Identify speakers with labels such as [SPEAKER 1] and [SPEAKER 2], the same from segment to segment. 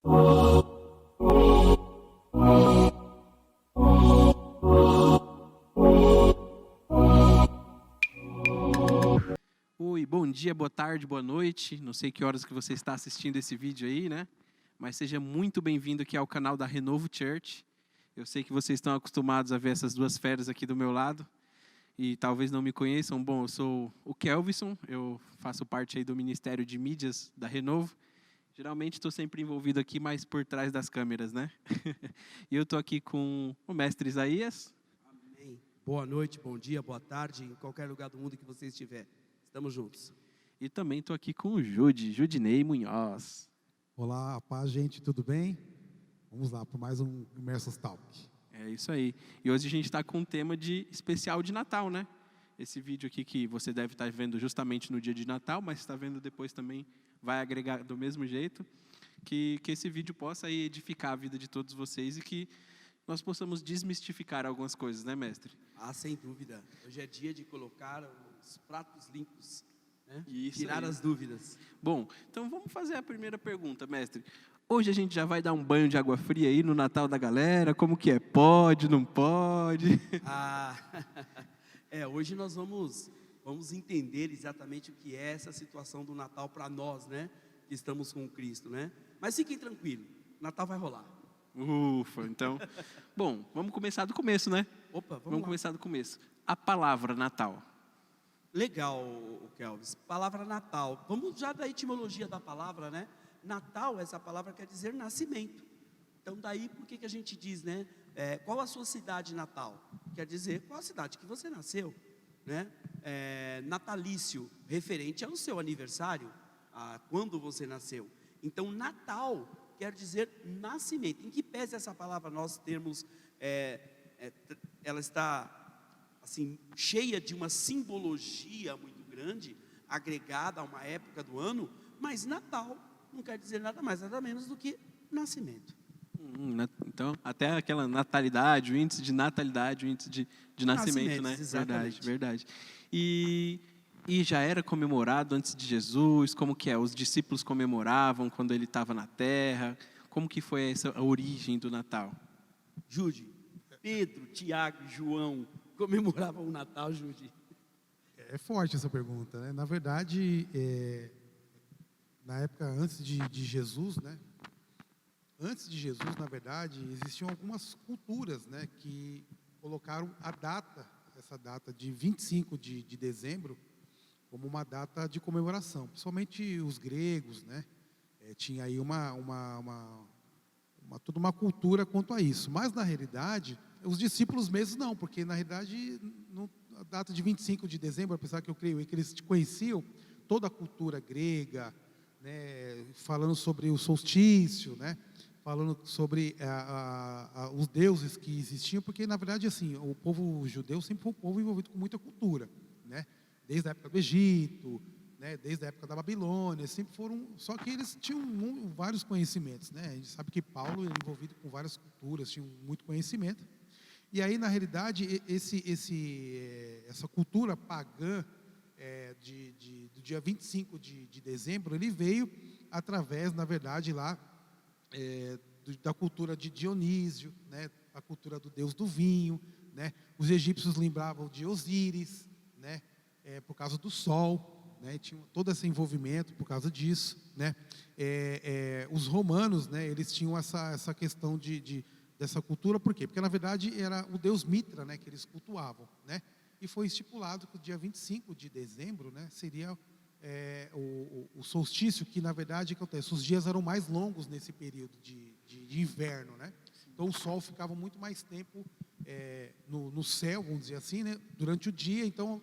[SPEAKER 1] Oi, bom dia, boa tarde, boa noite. Não sei que horas que você está assistindo esse vídeo aí, né? Mas seja muito bem-vindo aqui ao canal da Renovo Church. Eu sei que vocês estão acostumados a ver essas duas feras aqui do meu lado e talvez não me conheçam. Bom, eu sou o Kelvison, eu faço parte aí do Ministério de Mídias da Renovo. Geralmente estou sempre envolvido aqui, mas por trás das câmeras, né? E eu estou aqui com o mestre Isaías.
[SPEAKER 2] Amém. Boa noite, bom dia, boa tarde, em qualquer lugar do mundo que você estiver. Estamos juntos.
[SPEAKER 1] E também estou aqui com o Judinei Munhoz.
[SPEAKER 3] Olá, paz, gente, tudo bem? Vamos lá para mais um Immersus Talk.
[SPEAKER 1] É isso aí. E hoje a gente está com um tema especial de Natal, né? Esse vídeo aqui que você deve estar vendo justamente no dia de Natal, mas está vendo depois também, vai agregar do mesmo jeito. Que esse vídeo possa aí edificar a vida de todos vocês e que nós possamos desmistificar algumas coisas, né, mestre?
[SPEAKER 2] Ah, sem dúvida. Hoje é dia de colocar os pratos limpos, né?
[SPEAKER 1] Isso
[SPEAKER 2] Tirar
[SPEAKER 1] aí.
[SPEAKER 2] as dúvidas.
[SPEAKER 1] Bom, então vamos fazer a primeira pergunta, mestre. Hoje a gente já vai dar um banho de água fria aí no Natal da galera? Como que é? Pode, não pode?
[SPEAKER 2] Ah, hoje nós vamos entender exatamente o que é essa situação do Natal para nós, né? Que estamos com Cristo, né? Mas fiquem tranquilos, Natal vai rolar.
[SPEAKER 1] Ufa, então... Bom, vamos começar do começo, né?
[SPEAKER 2] Opa,
[SPEAKER 1] Vamos
[SPEAKER 2] lá.
[SPEAKER 1] começar do começo. A palavra Natal.
[SPEAKER 2] Legal, Kelvis. Palavra Natal. Vamos já da etimologia da palavra, né? Natal, essa palavra quer dizer nascimento. Então, daí, por que a gente diz, né? Qual a sua cidade natal? Quer dizer, qual a cidade que você nasceu, né? Natalício, referente ao seu aniversário, a quando você nasceu. Então, Natal quer dizer nascimento. Em que pese essa palavra nós termos, ela está assim, cheia de uma simbologia muito grande, agregada a uma época do ano, mas Natal não quer dizer nada mais, nada menos do que nascimento.
[SPEAKER 1] Então, até aquela natalidade, o índice de natalidade, o índice de nascimento, né?
[SPEAKER 2] Exatamente.
[SPEAKER 1] Verdade. E já era comemorado antes de Jesus? Como que é? Os discípulos comemoravam quando ele estava na terra? Como que foi a origem do Natal?
[SPEAKER 2] Jude, Pedro, Tiago e João comemoravam o Natal, Jude?
[SPEAKER 3] É forte essa pergunta, né? Na verdade, na época antes de Jesus, né? Antes de Jesus, na verdade, existiam algumas culturas, né? Que colocaram essa data de 25 de dezembro, como uma data de comemoração. Principalmente os gregos, né? Tinha aí toda uma cultura quanto a isso. Mas, na realidade, os discípulos mesmos não, porque, na realidade, a data de 25 de dezembro, apesar que eu creio que eles conheciam toda a cultura grega, né, falando sobre o solstício, né, falando sobre os deuses que existiam, porque, na verdade, assim, o povo judeu sempre foi um povo envolvido com muita cultura, né, desde a época do Egito, né, desde a época da Babilônia, sempre foram, só que eles tinham vários conhecimentos, né? A gente sabe que Paulo era envolvido com várias culturas, tinha muito conhecimento. E aí, na realidade, essa cultura pagã do dia 25 de dezembro, ele veio através, na verdade, lá da cultura de Dionísio, né? A cultura do deus do vinho, né? Os egípcios lembravam de Osíris, né? Por causa do sol, né? Tinha todo esse envolvimento por causa disso, né? Os romanos, né? Eles tinham essa questão dessa cultura, por quê? Porque, na verdade, era o deus Mitra, né? Que eles cultuavam, né? E foi estipulado que o dia 25 de dezembro, né? Seria o solstício, que, na verdade, acontece. Os dias eram mais longos nesse período de inverno, né? Então, o sol ficava muito mais tempo no céu, vamos dizer assim, né? Durante o dia, então,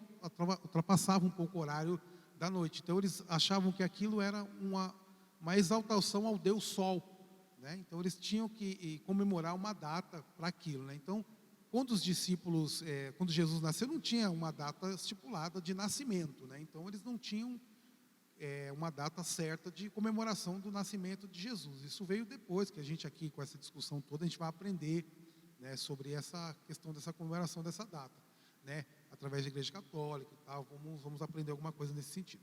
[SPEAKER 3] ultrapassava um pouco o horário da noite. Então, eles achavam que aquilo era uma exaltação ao Deus Sol, né? Então, eles tinham que comemorar uma data para aquilo, né? Então, quando os discípulos, quando Jesus nasceu, não tinha uma data estipulada de nascimento, né? Então, eles não tinham uma data certa de comemoração do nascimento de Jesus. Isso veio depois, que a gente aqui, com essa discussão toda, a gente vai aprender, né, sobre essa questão dessa comemoração dessa data, né? Através da Igreja Católica e tal, vamos aprender alguma coisa nesse sentido.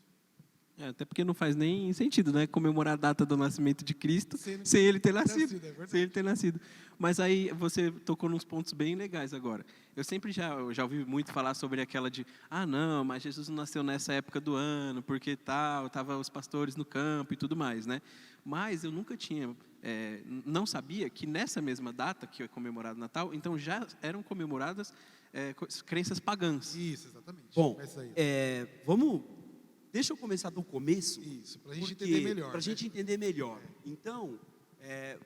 [SPEAKER 1] Até porque não faz nem sentido, né? Comemorar a data do nascimento de Cristo sem ele ter nascido.
[SPEAKER 3] É verdade.
[SPEAKER 1] Sem ele ter nascido. Mas aí você tocou nos pontos bem legais agora. Eu sempre já ouvi muito falar sobre aquela de, não, mas Jesus não nasceu nessa época do ano, porque tal, tava os pastores no campo e tudo mais, né? Mas eu nunca tinha, não sabia que nessa mesma data que é comemorado o Natal, então já eram comemoradas crenças pagãs.
[SPEAKER 3] Isso, exatamente.
[SPEAKER 2] Bom,
[SPEAKER 3] Começa aí.
[SPEAKER 2] deixa eu começar do começo.
[SPEAKER 3] Isso, para a gente entender melhor.
[SPEAKER 2] Para a gente entender melhor. Então,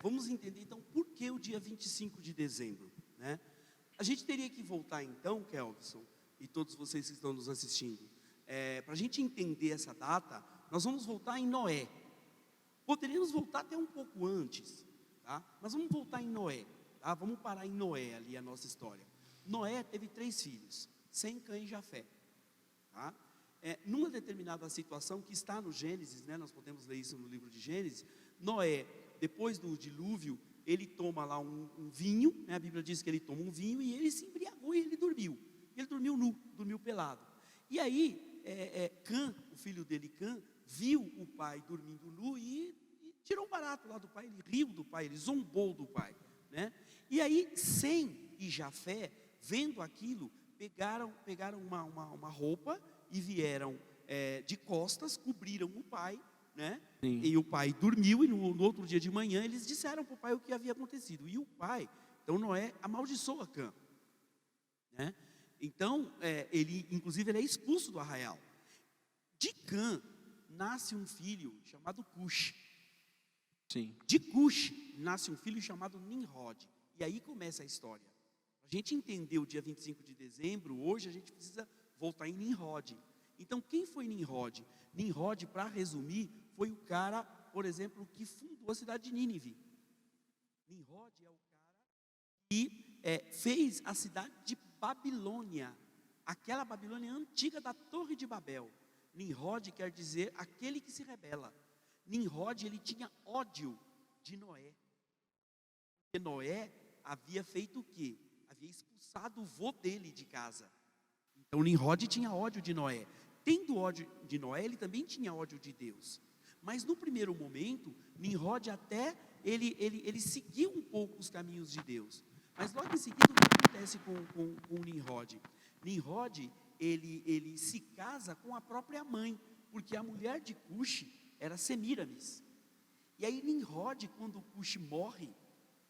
[SPEAKER 2] vamos entender então por que o dia 25 de dezembro, né? A gente teria que voltar então, Kelvison, e todos vocês que estão nos assistindo, para a gente entender essa data, nós vamos voltar em Noé. Poderíamos voltar até um pouco antes, tá? Mas vamos voltar em Noé, tá? Vamos parar em Noé ali a nossa história. Noé teve 3 filhos, Sem, Cã e Jafé, tá? Numa determinada situação que está no Gênesis, né, nós podemos ler isso no livro de Gênesis, Noé, depois do dilúvio, ele toma lá um vinho, né, a Bíblia diz que ele toma um vinho e ele se embriagou e ele dormiu. Ele dormiu nu, dormiu pelado. E aí, Cã, o filho dele, Cã, viu o pai dormindo nu e tirou um barato lá do pai, ele riu do pai, ele zombou do pai, né? E aí, Sem e Jafé, vendo aquilo, pegaram uma roupa e vieram de costas, cobriram o pai, né? E o pai dormiu e no outro dia de manhã eles disseram para o pai o que havia acontecido. E o pai, então Noé amaldiçoa Cã, né? Então, inclusive ele é expulso do arraial. De Cã nasce um filho chamado Cush.
[SPEAKER 1] Sim.
[SPEAKER 2] De Cush nasce um filho chamado Nimrod. E aí começa a história. A gente entender o dia 25 de dezembro, hoje a gente precisa voltar em Nimrod. Então, quem foi Nimrod? Nimrod, para resumir, foi o cara, por exemplo, que fundou a cidade de Nínive. Nimrod é o cara que fez a cidade de Babilônia, aquela Babilônia antiga da Torre de Babel. Nimrod quer dizer aquele que se rebela. Nimrod, ele tinha ódio de Noé. Porque Noé havia feito o quê? Havia expulsado o vô dele de casa. Então Nimrod tinha ódio de Noé. Tendo ódio de Noé, ele também tinha ódio de Deus. Mas no primeiro momento, Nimrod até, ele seguiu um pouco os caminhos de Deus. Mas logo em seguida, o que acontece com Nimrod? Nimrod, ele se casa com a própria mãe, porque a mulher de Cush era Semíramis. E aí Nimrod, quando Cush morre,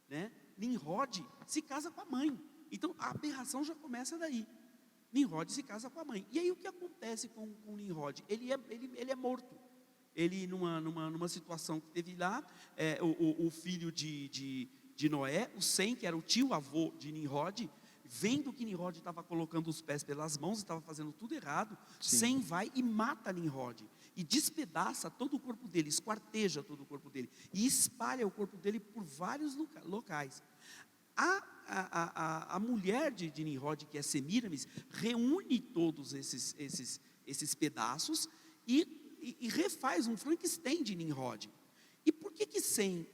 [SPEAKER 2] né, Nimrod se casa com a mãe. Então a aberração já começa daí. Nimrod se casa com a mãe. E aí o que acontece com Nimrod? Ele é morto. Ele, numa situação que teve lá, o filho de Noé, o Sem, que era o tio-avô de Nimrod, vendo que Nimrod estava colocando os pés pelas mãos, estava fazendo tudo errado,
[SPEAKER 1] Sim.
[SPEAKER 2] Sem vai e mata Nimrod. E despedaça todo o corpo dele, esquarteja todo o corpo dele. E espalha o corpo dele por vários locais. A mulher de Nimrod, que é Semíramis, reúne todos esses pedaços e refaz um Frankenstein de Nimrod. E por que Sem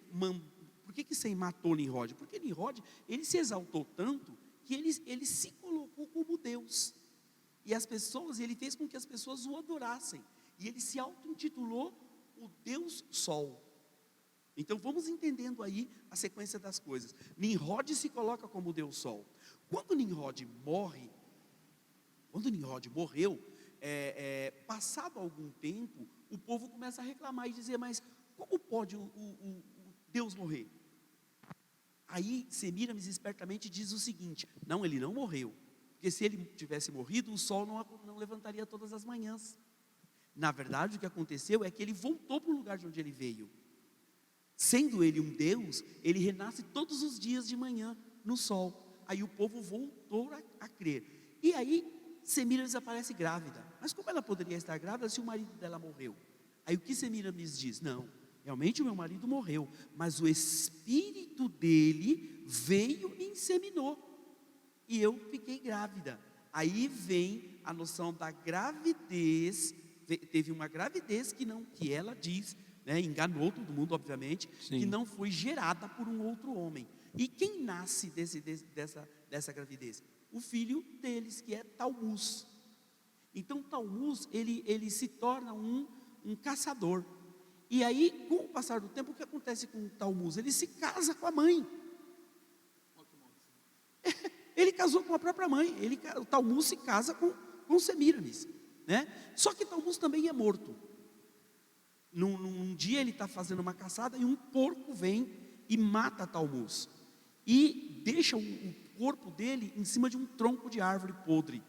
[SPEAKER 2] matou Nimrod? Porque Nimrod, ele se exaltou tanto que ele se colocou como Deus. E ele fez com que as pessoas o adorassem. E ele se auto-intitulou o Deus Sol. Então vamos entendendo aí a sequência das coisas. Nimrod se coloca como Deus Sol. Quando Nimrod morreu, passado algum tempo, o povo começa a reclamar e dizer, mas como pode o Deus morrer? Aí Semíramis espertamente diz o seguinte, não, ele não morreu, porque se ele tivesse morrido, o sol não levantaria todas as manhãs. Na verdade, o que aconteceu é que ele voltou para o lugar de onde ele veio. Sendo ele um Deus, ele renasce todos os dias de manhã no sol. Aí o povo voltou a crer. E aí Semíramis aparece grávida. Mas como ela poderia estar grávida se o marido dela morreu? Aí o que Semíramis diz? Não, realmente o meu marido morreu, mas o espírito dele veio e inseminou. E eu fiquei grávida. Aí vem a noção da gravidez. Teve uma gravidez que ela diz, né, enganou todo mundo, obviamente,
[SPEAKER 1] Sim.
[SPEAKER 2] que não foi gerada por um outro homem. E quem nasce dessa gravidez? O filho deles, que é Talmuz. Então Talmuz, ele se torna um caçador. E aí, com o passar do tempo, o que acontece com o Talmuz? Ele se casa com a mãe. Ele casou com a própria mãe. O Talmuz se casa com Semíramis, né? Só que Talmuz também é morto. Num dia ele está fazendo uma caçada e um porco vem e mata Talmuz. E deixa o corpo dele em cima de um tronco de árvore podre.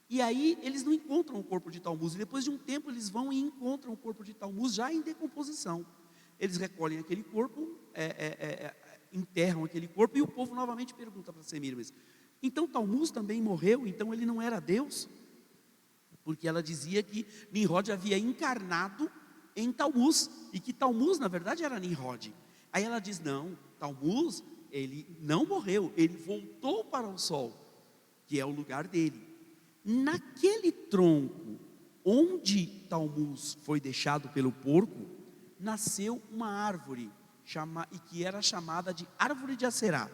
[SPEAKER 2] E aí eles não encontram o corpo de Talmuz. E depois de um tempo eles vão e encontram o corpo de Talmuz já em decomposição. Eles recolhem aquele corpo, enterram aquele corpo, e o povo novamente pergunta para Semíramis: então Talmuz também morreu? Então ele não era Deus? Porque ela dizia que Nimrod havia encarnado em Talmuz, e que Talmuz na verdade era Nimrod. Aí ela diz: não, Talmuz, ele não morreu, ele voltou para o sol, que é o lugar dele. Naquele tronco onde Talmuz foi deixado pelo porco, nasceu uma árvore, e que era chamada de árvore de Aserá.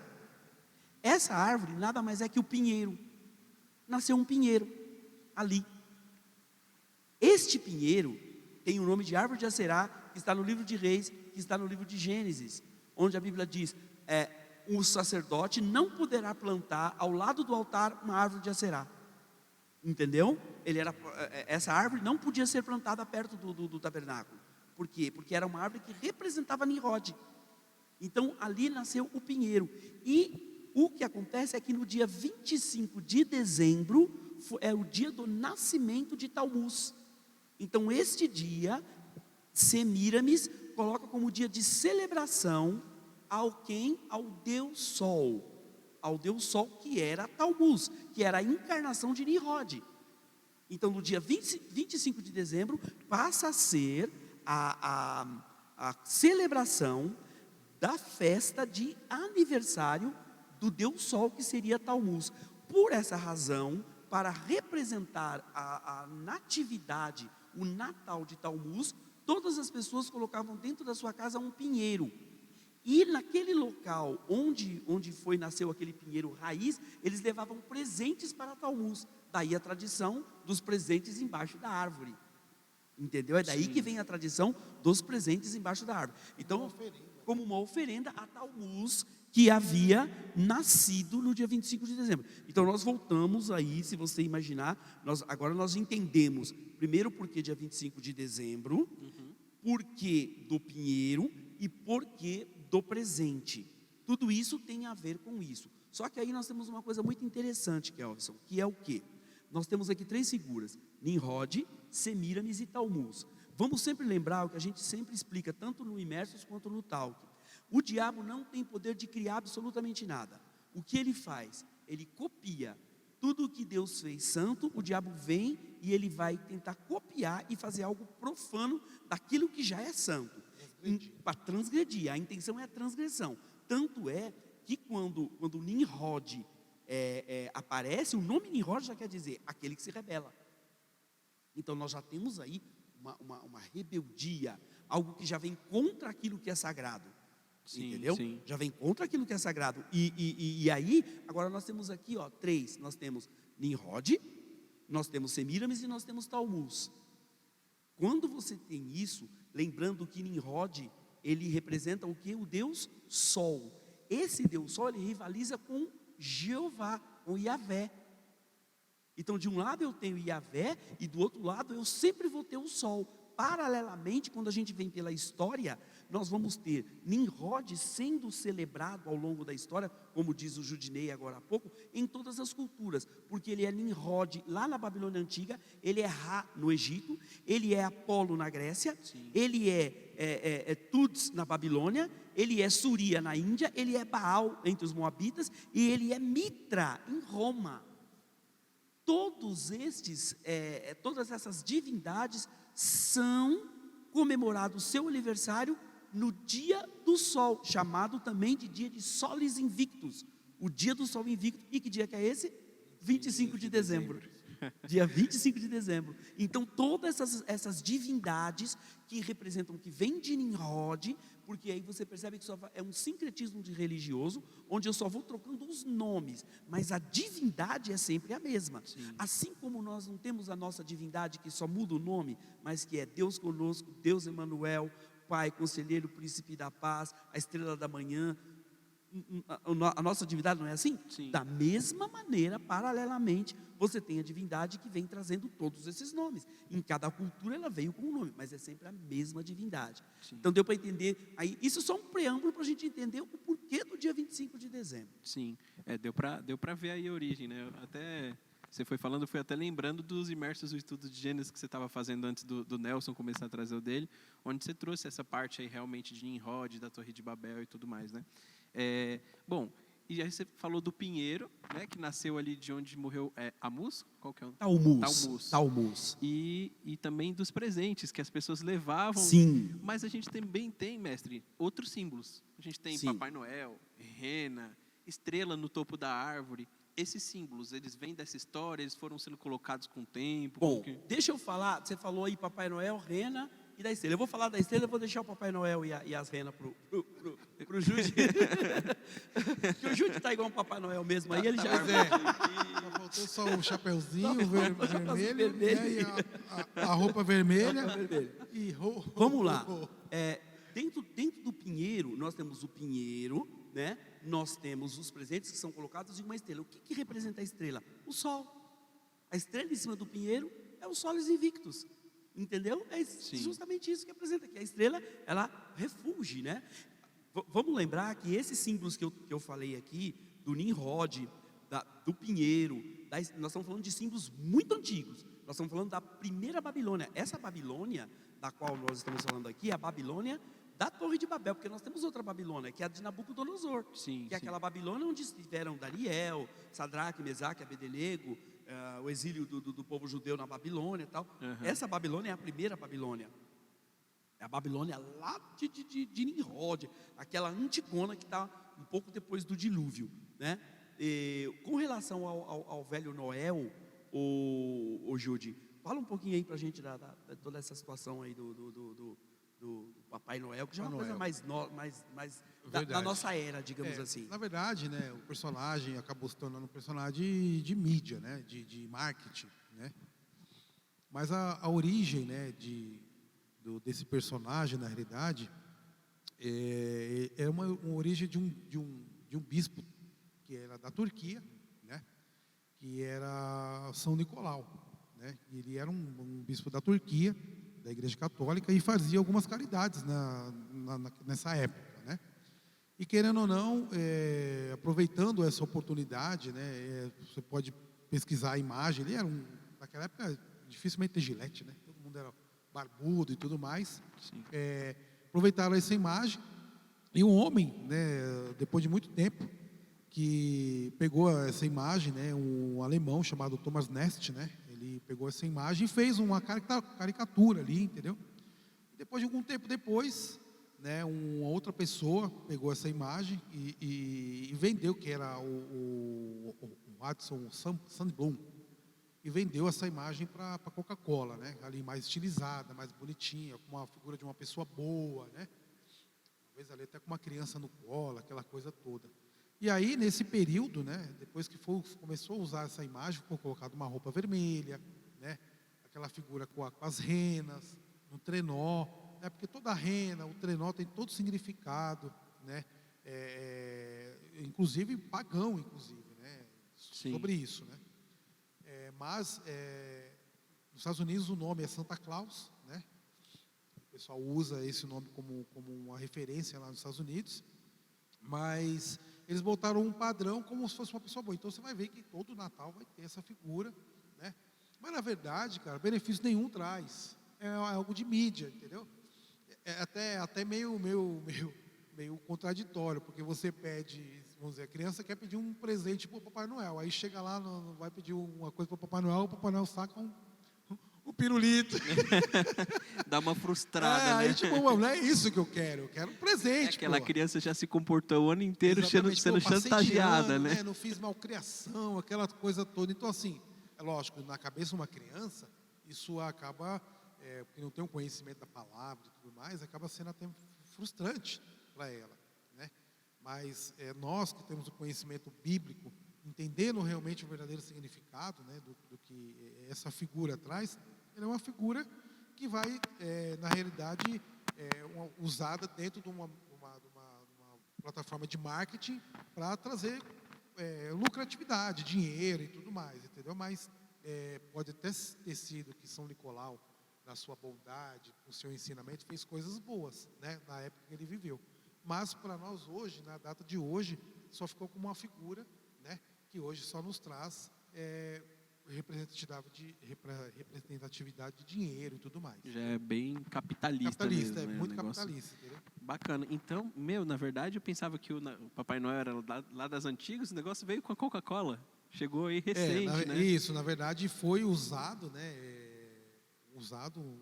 [SPEAKER 2] Essa árvore nada mais é que o pinheiro. Nasceu um pinheiro ali. Este pinheiro tem o nome de árvore de Aserá, que está no livro de Reis, que está no livro de Gênesis, onde a Bíblia diz: o sacerdote não poderá plantar ao lado do altar uma árvore de Aserá. Entendeu? Essa árvore não podia ser plantada perto do tabernáculo. Por quê? Porque era uma árvore que representava Nimrod. Então ali nasceu o pinheiro. E o que acontece é que no dia 25 de dezembro é o dia do nascimento de Talmuz. Então este dia Semíramis coloca como dia de celebração ao Deus Sol. Ao Deus Sol, que era Talmuz, que era a encarnação de Nimrod. Então no dia 25 de dezembro passa a ser a celebração da festa de aniversário do Deus Sol, que seria Talmuz. Por essa razão, para representar a natividade, o Natal de Talmuz, todas as pessoas colocavam dentro da sua casa um pinheiro. E naquele local onde nasceu aquele pinheiro raiz, eles levavam presentes para Talmuz. Daí a tradição dos presentes embaixo da árvore. Entendeu? É daí que vem a tradição dos presentes embaixo da árvore. Então, como uma oferenda a Talmuz, que havia nascido no dia 25 de dezembro. Então nós voltamos aí, se você imaginar, agora nós entendemos, primeiro porque dia 25 de dezembro, porque do pinheiro e porque do presente. Tudo isso tem a ver com isso. Só que aí nós temos uma coisa muito interessante, Kelvison, que é o quê? Nós temos aqui 3 figuras: Nimrod, Semíramis e Talmuz. Vamos sempre lembrar o que a gente sempre explica, tanto no Imersos quanto no Talk. O diabo não tem poder de criar absolutamente nada. O que ele faz? Ele copia tudo o que Deus fez santo. O diabo vem e ele vai tentar copiar e fazer algo profano daquilo que já é santo, para transgredir. A intenção é a transgressão. Tanto é que quando Nimrod aparece, o nome Nimrod já quer dizer aquele que se rebela. Então nós já temos aí uma rebeldia, algo que já vem contra aquilo que é sagrado. Sim, entendeu? Sim. Já vem contra aquilo que é sagrado. E aí, agora nós temos aqui 3. Nós temos Nimrod, nós temos Semíramis e nós temos Talmuz. Quando você tem isso, lembrando que Nimrod, ele representa o que? O Deus Sol. Esse Deus Sol, ele rivaliza com Jeová, com Yahvé. Então de um lado eu tenho Yahvé e do outro lado eu sempre vou ter o Sol. Paralelamente, quando a gente vem pela história, nós vamos ter Nimrod sendo celebrado ao longo da história, como diz o Judinei agora há pouco, em todas as culturas, porque ele é Nimrod lá na Babilônia Antiga, ele é Ra no Egito, ele é Apolo na Grécia, sim, ele é Tuds na Babilônia, ele é Suria na Índia, ele é Baal entre os Moabitas e ele é Mitra em Roma. Todas essas divindades são comemorados seu aniversário no dia do sol, chamado também de dia de Solis Invictus, o dia do sol invicto. E que dia que é esse? 25 de dezembro. Dia 25 de dezembro. Então todas essas divindades que representam, que vêm de Nimrod, porque aí você percebe que só é um sincretismo de religioso, onde eu só vou trocando os nomes, mas a divindade é sempre a mesma.
[SPEAKER 1] Sim.
[SPEAKER 2] Assim como nós não temos a nossa divindade que só muda o nome, mas que é Deus conosco, Deus Emanuel, Pai, Conselheiro, Príncipe da Paz, a Estrela da Manhã. A nossa divindade não é assim?
[SPEAKER 1] Sim.
[SPEAKER 2] Da mesma maneira, paralelamente, você tem a divindade que vem trazendo todos esses nomes. Em cada cultura ela veio com um nome, mas é sempre a mesma divindade.
[SPEAKER 1] Sim.
[SPEAKER 2] Então deu para entender, aí, isso é só um preâmbulo para a gente entender o porquê do dia 25 de dezembro.
[SPEAKER 1] Sim, deu para ver aí a origem, né? Até você foi falando, eu fui até lembrando dos imersos do estudo de Gênesis que você estava fazendo antes do Nelson começar a trazer o dele, onde você trouxe essa parte aí realmente de Nimrod, da Torre de Babel e tudo mais, né? Bom, e aí você falou do pinheiro, né? Que nasceu ali de onde morreu Amós? Qual que é o
[SPEAKER 2] Talmuz.
[SPEAKER 1] E também dos presentes que as pessoas levavam.
[SPEAKER 2] Sim.
[SPEAKER 1] Mas a gente também tem, mestre, outros símbolos. A gente tem
[SPEAKER 2] Sim.
[SPEAKER 1] Papai Noel, rena, estrela no topo da árvore. Esses símbolos, eles vêm dessa história, eles foram sendo colocados com o tempo?
[SPEAKER 2] Bom, deixa eu falar, você falou aí Papai Noel, rena e da estrela. Eu vou falar da estrela, eu vou deixar o Papai Noel e as renas pro Jude. Porque o Jude está igual um Papai Noel mesmo, aí ele já...
[SPEAKER 3] Só faltou só o chapeuzinho vermelho, né, e a roupa vermelha. E
[SPEAKER 2] Vamos lá. Dentro do pinheiro, nós temos o pinheiro, né? Nós temos os presentes que são colocados em uma estrela. O que representa a estrela? O sol. A estrela em cima do pinheiro é os soles invictos. Entendeu? É justamente isso que representa, que a estrela, ela refuge, né? Vamos lembrar que esses símbolos que eu falei aqui, do Nimrod, do pinheiro, nós estamos falando de símbolos muito antigos. Nós estamos falando da primeira Babilônia. Essa Babilônia, da qual nós estamos falando aqui, é a Babilônia da Torre de Babel, porque nós temos outra Babilônia, que é a de Nabucodonosor, que é aquela Babilônia onde estiveram Daniel, Sadraque, Mesaque, Abednego, o exílio do povo judeu na Babilônia e tal.
[SPEAKER 1] Uhum.
[SPEAKER 2] Essa Babilônia é a primeira Babilônia. É a Babilônia lá de Nimrod, aquela antigona que está um pouco depois do dilúvio, né? Com relação ao velho Noel, o Jude, fala um pouquinho aí para a gente da toda essa situação aí do Papai Noel, que já é uma coisa mais da nossa era, digamos assim.
[SPEAKER 3] Na verdade, né, o personagem acabou se tornando um personagem de mídia, né, de marketing, né? Mas a origem, né, desse personagem, na realidade, é uma origem de um bispo que era da Turquia, né, que era São Nicolau, né? Ele era um bispo da Turquia, da Igreja Católica, e fazia algumas caridades nessa época, né? E querendo ou não, aproveitando essa oportunidade, né, você pode pesquisar a imagem. Ele era naquela época dificilmente ter gilete, né? Todo mundo era barbudo e tudo mais. Aproveitaram essa imagem e um homem, né, depois de muito tempo, que pegou essa imagem, né, um alemão chamado Thomas Nast, né? Ele pegou essa imagem e fez uma caricatura ali, entendeu? E depois de algum tempo depois, né, uma outra pessoa pegou essa imagem e vendeu, que era o Hudson Sandblom, e vendeu essa imagem para a Coca-Cola, né? Ali mais estilizada, mais bonitinha, com uma figura de uma pessoa boa, né? Talvez ali até com uma criança no colo, aquela coisa toda. E aí, nesse período, né, depois que começou a usar essa imagem, ficou colocado uma roupa vermelha, né, aquela figura com as renas, no trenó, né, porque toda a rena, o trenó tem todo significado, né, inclusive pagão, inclusive, né, sobre isso, né. Mas nos Estados Unidos o nome é Santa Claus, né, o pessoal usa esse nome como uma referência lá nos Estados Unidos, mas eles botaram um padrão como se fosse uma pessoa boa. Então você vai ver que todo Natal vai ter essa figura, né? Mas na verdade, cara, benefício nenhum traz. É algo de mídia, entendeu? É até meio contraditório, porque você pede, vamos dizer, a criança quer pedir um presente para o Papai Noel, aí chega lá, vai pedir uma coisa para o Papai Noel saca um pirulito.
[SPEAKER 1] Dá uma frustrada, né?
[SPEAKER 3] Aí tipo, não é isso que eu quero um presente.
[SPEAKER 1] Aquela criança já se comportou o ano inteiro sendo chantageada, né?
[SPEAKER 3] Não fiz malcriação, aquela coisa toda. Então, assim, é lógico, na cabeça de uma criança, isso acaba, porque não tem um conhecimento da palavra e tudo mais, acaba sendo até frustrante para ela, né? Mas nós que temos o conhecimento bíblico, entendendo realmente o verdadeiro significado, né, do que essa figura traz, ela é uma figura que vai, na realidade, usada dentro de uma plataforma de marketing para trazer lucratividade, dinheiro e tudo mais, entendeu? Mas pode até ter sido que São Nicolau, na sua bondade, com o seu ensinamento, fez coisas boas, né, na época que ele viveu. Mas para nós hoje, na data de hoje, só ficou como uma figura, né, que hoje só nos traz representatividade de dinheiro e tudo mais.
[SPEAKER 1] Já é bem capitalista mesmo, né?
[SPEAKER 3] Muito
[SPEAKER 1] Negócio
[SPEAKER 3] capitalista, entendeu?
[SPEAKER 1] bacana. Então, na verdade, eu pensava que o Papai Noel era lá das antigas, o negócio veio com a Coca-Cola. Chegou aí recente, né?
[SPEAKER 3] Isso, na verdade, foi usado, né? O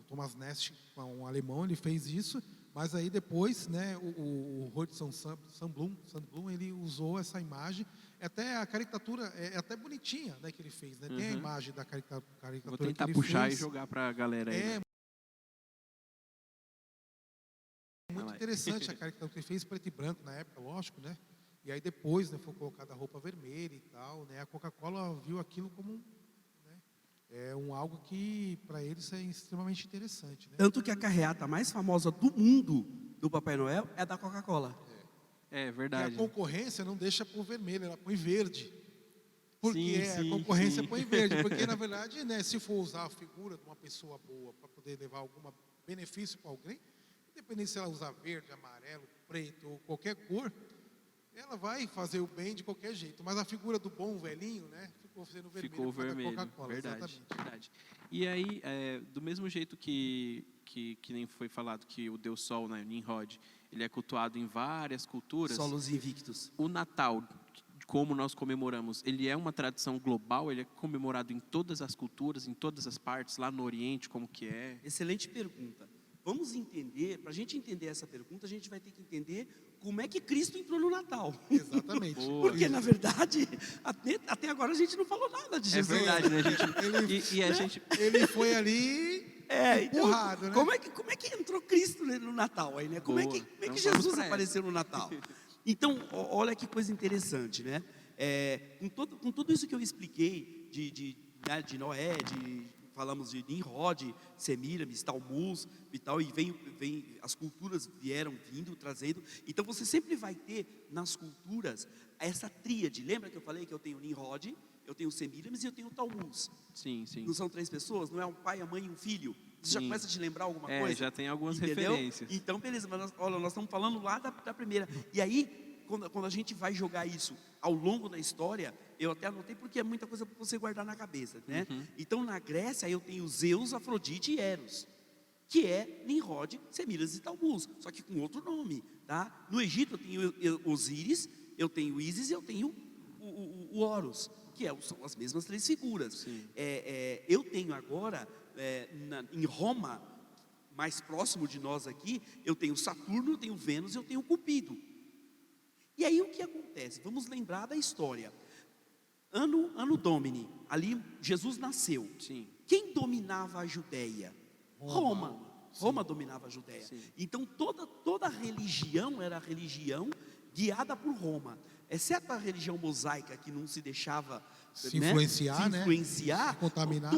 [SPEAKER 3] Thomas Nast, um alemão, ele fez isso, mas aí depois, né, o Hodgson Sandblum, ele usou essa imagem. Até a caricatura é até bonitinha, né, que ele fez, né? Tem a imagem da caricatura.
[SPEAKER 1] Vou tentar
[SPEAKER 3] que ele
[SPEAKER 1] puxar
[SPEAKER 3] fez.
[SPEAKER 1] e jogar para a galera aí.
[SPEAKER 3] É
[SPEAKER 1] né?
[SPEAKER 3] muito interessante a caricatura que ele fez, preto e branco na época, lógico, né? E aí depois, né, foi colocada a roupa vermelha e tal, né? A Coca-Cola viu aquilo como algo que para eles é extremamente interessante, né?
[SPEAKER 2] Tanto que a carreata mais famosa do mundo do Papai Noel é da Coca-Cola.
[SPEAKER 1] É
[SPEAKER 3] E
[SPEAKER 1] verdade.
[SPEAKER 3] a concorrência não deixa por vermelho, ela põe verde. Porque
[SPEAKER 1] Sim,
[SPEAKER 3] a concorrência
[SPEAKER 1] sim.
[SPEAKER 3] põe verde. Porque, na verdade, né, se for usar a figura de uma pessoa boa para poder levar algum benefício para alguém, independente se ela usar verde, amarelo, preto ou qualquer cor, ela vai fazer o bem de qualquer jeito. Mas a figura do bom velhinho, né, ficou sendo vermelho.
[SPEAKER 1] Ficou
[SPEAKER 3] por causa da
[SPEAKER 1] vermelho,
[SPEAKER 3] Coca-Cola,
[SPEAKER 1] verdade,
[SPEAKER 3] exatamente.
[SPEAKER 1] verdade. E aí, do mesmo jeito que nem foi falado que o Deus Sol, né, Nimrod, ele é cultuado em várias culturas.
[SPEAKER 2] Solos invictos.
[SPEAKER 1] O Natal, como nós comemoramos, ele é uma tradição global, ele é comemorado em todas as culturas, em todas as partes, lá no Oriente, como que é?
[SPEAKER 2] Excelente pergunta. Vamos entender, para a gente entender essa pergunta, a gente vai ter que entender como é que Cristo entrou no Natal.
[SPEAKER 3] Exatamente.
[SPEAKER 2] Porque, na verdade, até agora a gente não falou nada de
[SPEAKER 1] É
[SPEAKER 2] Jesus.
[SPEAKER 1] verdade, né, gente? A gente...
[SPEAKER 3] Ele foi ali empurrado,
[SPEAKER 2] então,
[SPEAKER 3] né?
[SPEAKER 2] como é que entrou Cristo no Natal aí, né? Como é
[SPEAKER 1] Boa.
[SPEAKER 2] que
[SPEAKER 1] Então, vamos
[SPEAKER 2] Jesus
[SPEAKER 1] pra
[SPEAKER 2] apareceu no Natal? Então, olha que coisa interessante, né? Com tudo isso que eu expliquei de Noé, falamos de Nimrod, Semíramis, Talmuz e tal, e as culturas vieram vindo, trazendo. Então você sempre vai ter nas culturas essa tríade. Lembra que eu falei que eu tenho Nimrod, eu tenho Semíramis e eu tenho Talmuz?
[SPEAKER 1] Sim, sim.
[SPEAKER 2] Não são três pessoas? Não é um pai, a mãe e um filho? Você já
[SPEAKER 1] Sim.
[SPEAKER 2] começa a te lembrar alguma coisa?
[SPEAKER 1] Já tem algumas
[SPEAKER 2] Entendeu?
[SPEAKER 1] referências.
[SPEAKER 2] Então, beleza, mas nós estamos falando lá da primeira. E aí, quando a gente vai jogar isso ao longo da história, eu até anotei porque é muita coisa para você guardar na cabeça, né? Então, na Grécia, eu tenho Zeus, Afrodite e Eros, que é Nimrod, Semíramis e Talmuz, só que com outro nome, tá? No Egito, eu tenho Osíris, eu tenho Ísis e eu tenho o Horus, que são as mesmas três figuras. Eu tenho agora, em Roma, mais próximo de nós aqui, eu tenho Saturno, eu tenho Vênus e eu tenho Cupido. E aí o que acontece? Vamos lembrar da história. Ano Domini, ali Jesus nasceu.
[SPEAKER 1] Sim.
[SPEAKER 2] Quem dominava a Judéia? Roma. Roma dominava a Judéia.
[SPEAKER 1] Sim.
[SPEAKER 2] Então toda a religião era a religião guiada por Roma. Exceto a religião mosaica que não se deixava
[SPEAKER 3] se influenciar,
[SPEAKER 2] se
[SPEAKER 3] contaminar.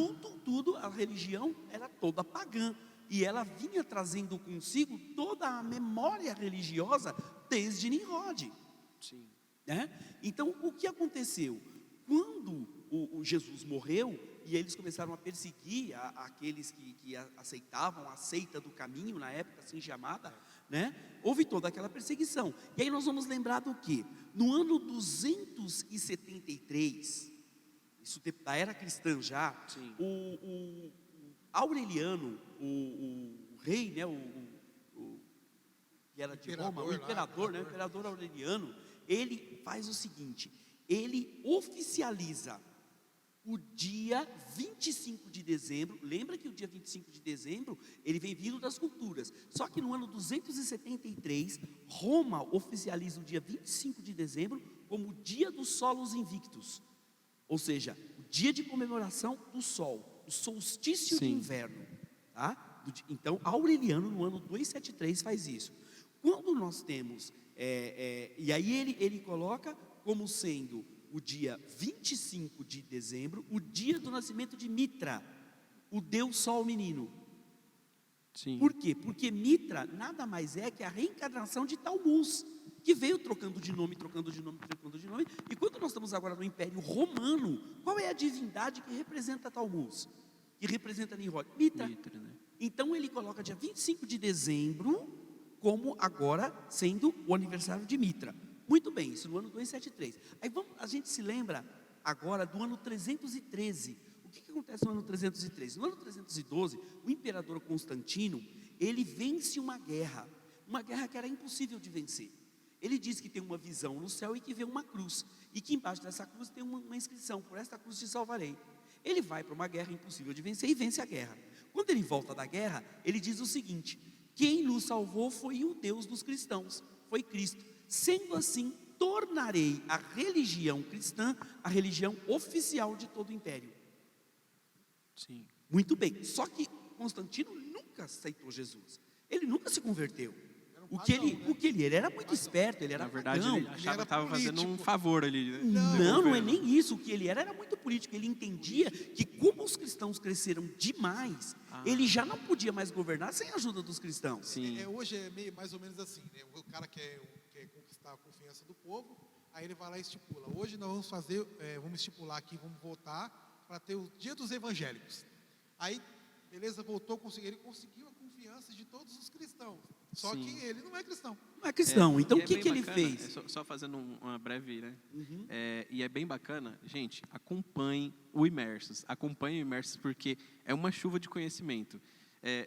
[SPEAKER 2] Tudo, a religião era toda pagã. E ela vinha trazendo consigo toda a memória religiosa desde Nimrod.
[SPEAKER 1] Sim.
[SPEAKER 2] Né? Então, o que aconteceu? Quando o Jesus morreu, e eles começaram a perseguir aqueles que aceitavam a seita do caminho, na época assim chamada, né? Houve toda aquela perseguição. E aí nós vamos lembrar do quê? No ano 273, isso da era cristã já, o Aureliano, o rei, né, que era de Roma, o imperador, né, o imperador Aureliano, ele faz o seguinte, ele oficializa o dia 25 de dezembro, lembra que o dia 25 de dezembro, ele vem vindo das culturas, só que no ano 273, Roma oficializa o dia 25 de dezembro como o dia dos solos invictus, ou seja, o dia de comemoração do sol, o solstício de inverno, tá? Então, Aureliano, no ano 273, faz isso. quando nós temos, e aí ele coloca como sendo o dia 25 de dezembro, o dia do nascimento de Mitra, o Deus Sol Menino.
[SPEAKER 1] Sim.
[SPEAKER 2] Por quê? Porque Mitra nada mais é que a reencarnação de Tammuz, que veio trocando de nome, e quando nós estamos agora no Império Romano, qual é a divindade que representa Tammuz? Que representa Nimrod? Mitra.
[SPEAKER 1] Mitra, né?
[SPEAKER 2] Então ele coloca dia 25 de dezembro como agora sendo o aniversário de Mitra. Muito bem, isso no ano 273. Aí a gente se lembra agora do ano 313. O que acontece no ano 313? No ano 312, o imperador Constantino, ele vence uma guerra que era impossível de vencer. Ele diz que tem uma visão no céu e que vê uma cruz, e que embaixo dessa cruz tem uma inscrição: por esta cruz te salvarei. Ele vai para uma guerra impossível de vencer e vence a guerra. Quando ele volta da guerra, ele diz o seguinte: quem nos salvou foi o Deus dos cristãos, foi Cristo. Sendo assim, tornarei a religião cristã a religião oficial de todo o império.
[SPEAKER 1] Sim.
[SPEAKER 2] Muito bem, só que Constantino nunca aceitou Jesus, ele nunca se converteu. O que ele era muito esperto, ele era
[SPEAKER 1] Na verdade,
[SPEAKER 2] pagão.
[SPEAKER 1] ele achava que estava fazendo um
[SPEAKER 3] político.
[SPEAKER 1] favor ali, né?
[SPEAKER 2] Não é nem isso. O que ele era muito político. Ele entendia que como os cristãos cresceram demais, ele já não podia mais governar sem a ajuda dos cristãos.
[SPEAKER 1] Sim.
[SPEAKER 3] Hoje é meio mais ou menos assim, né? O cara quer conquistar a confiança do povo, aí ele vai lá e estipula: hoje nós vamos fazer, vamos estipular aqui, vamos votar para ter o dia dos evangélicos. Aí, beleza, votou, ele conseguiu a confiança de todos os cristãos. Só
[SPEAKER 1] Sim.
[SPEAKER 3] que ele não é cristão.
[SPEAKER 2] Não é cristão. Então
[SPEAKER 1] E
[SPEAKER 2] o que
[SPEAKER 1] bem
[SPEAKER 2] ele
[SPEAKER 1] bacana,
[SPEAKER 2] fez?
[SPEAKER 1] Só fazendo uma breve, né?
[SPEAKER 2] Uhum.
[SPEAKER 1] E é bem bacana, gente, acompanhem o Imersos, porque é uma chuva de conhecimento.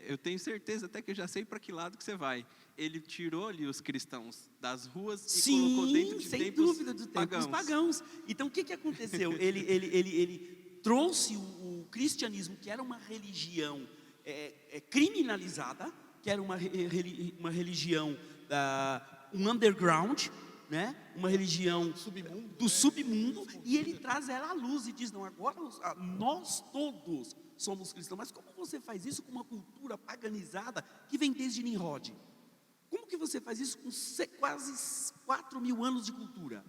[SPEAKER 1] Eu tenho certeza até que eu já sei para que lado que você vai. Ele tirou ali os cristãos das ruas e colocou dentro de
[SPEAKER 2] sem
[SPEAKER 1] templos
[SPEAKER 2] dúvida, dos tempos pagãos. Então o que aconteceu? Ele trouxe o cristianismo, que era uma religião criminalizada, que era uma religião um underground, né? Uma religião do submundo, e ele traz ela à luz e diz: não, agora nós todos somos cristãos. Mas como você faz isso com uma cultura paganizada que vem desde Nimrod? Como que você faz isso com quase 4.000 anos de cultura?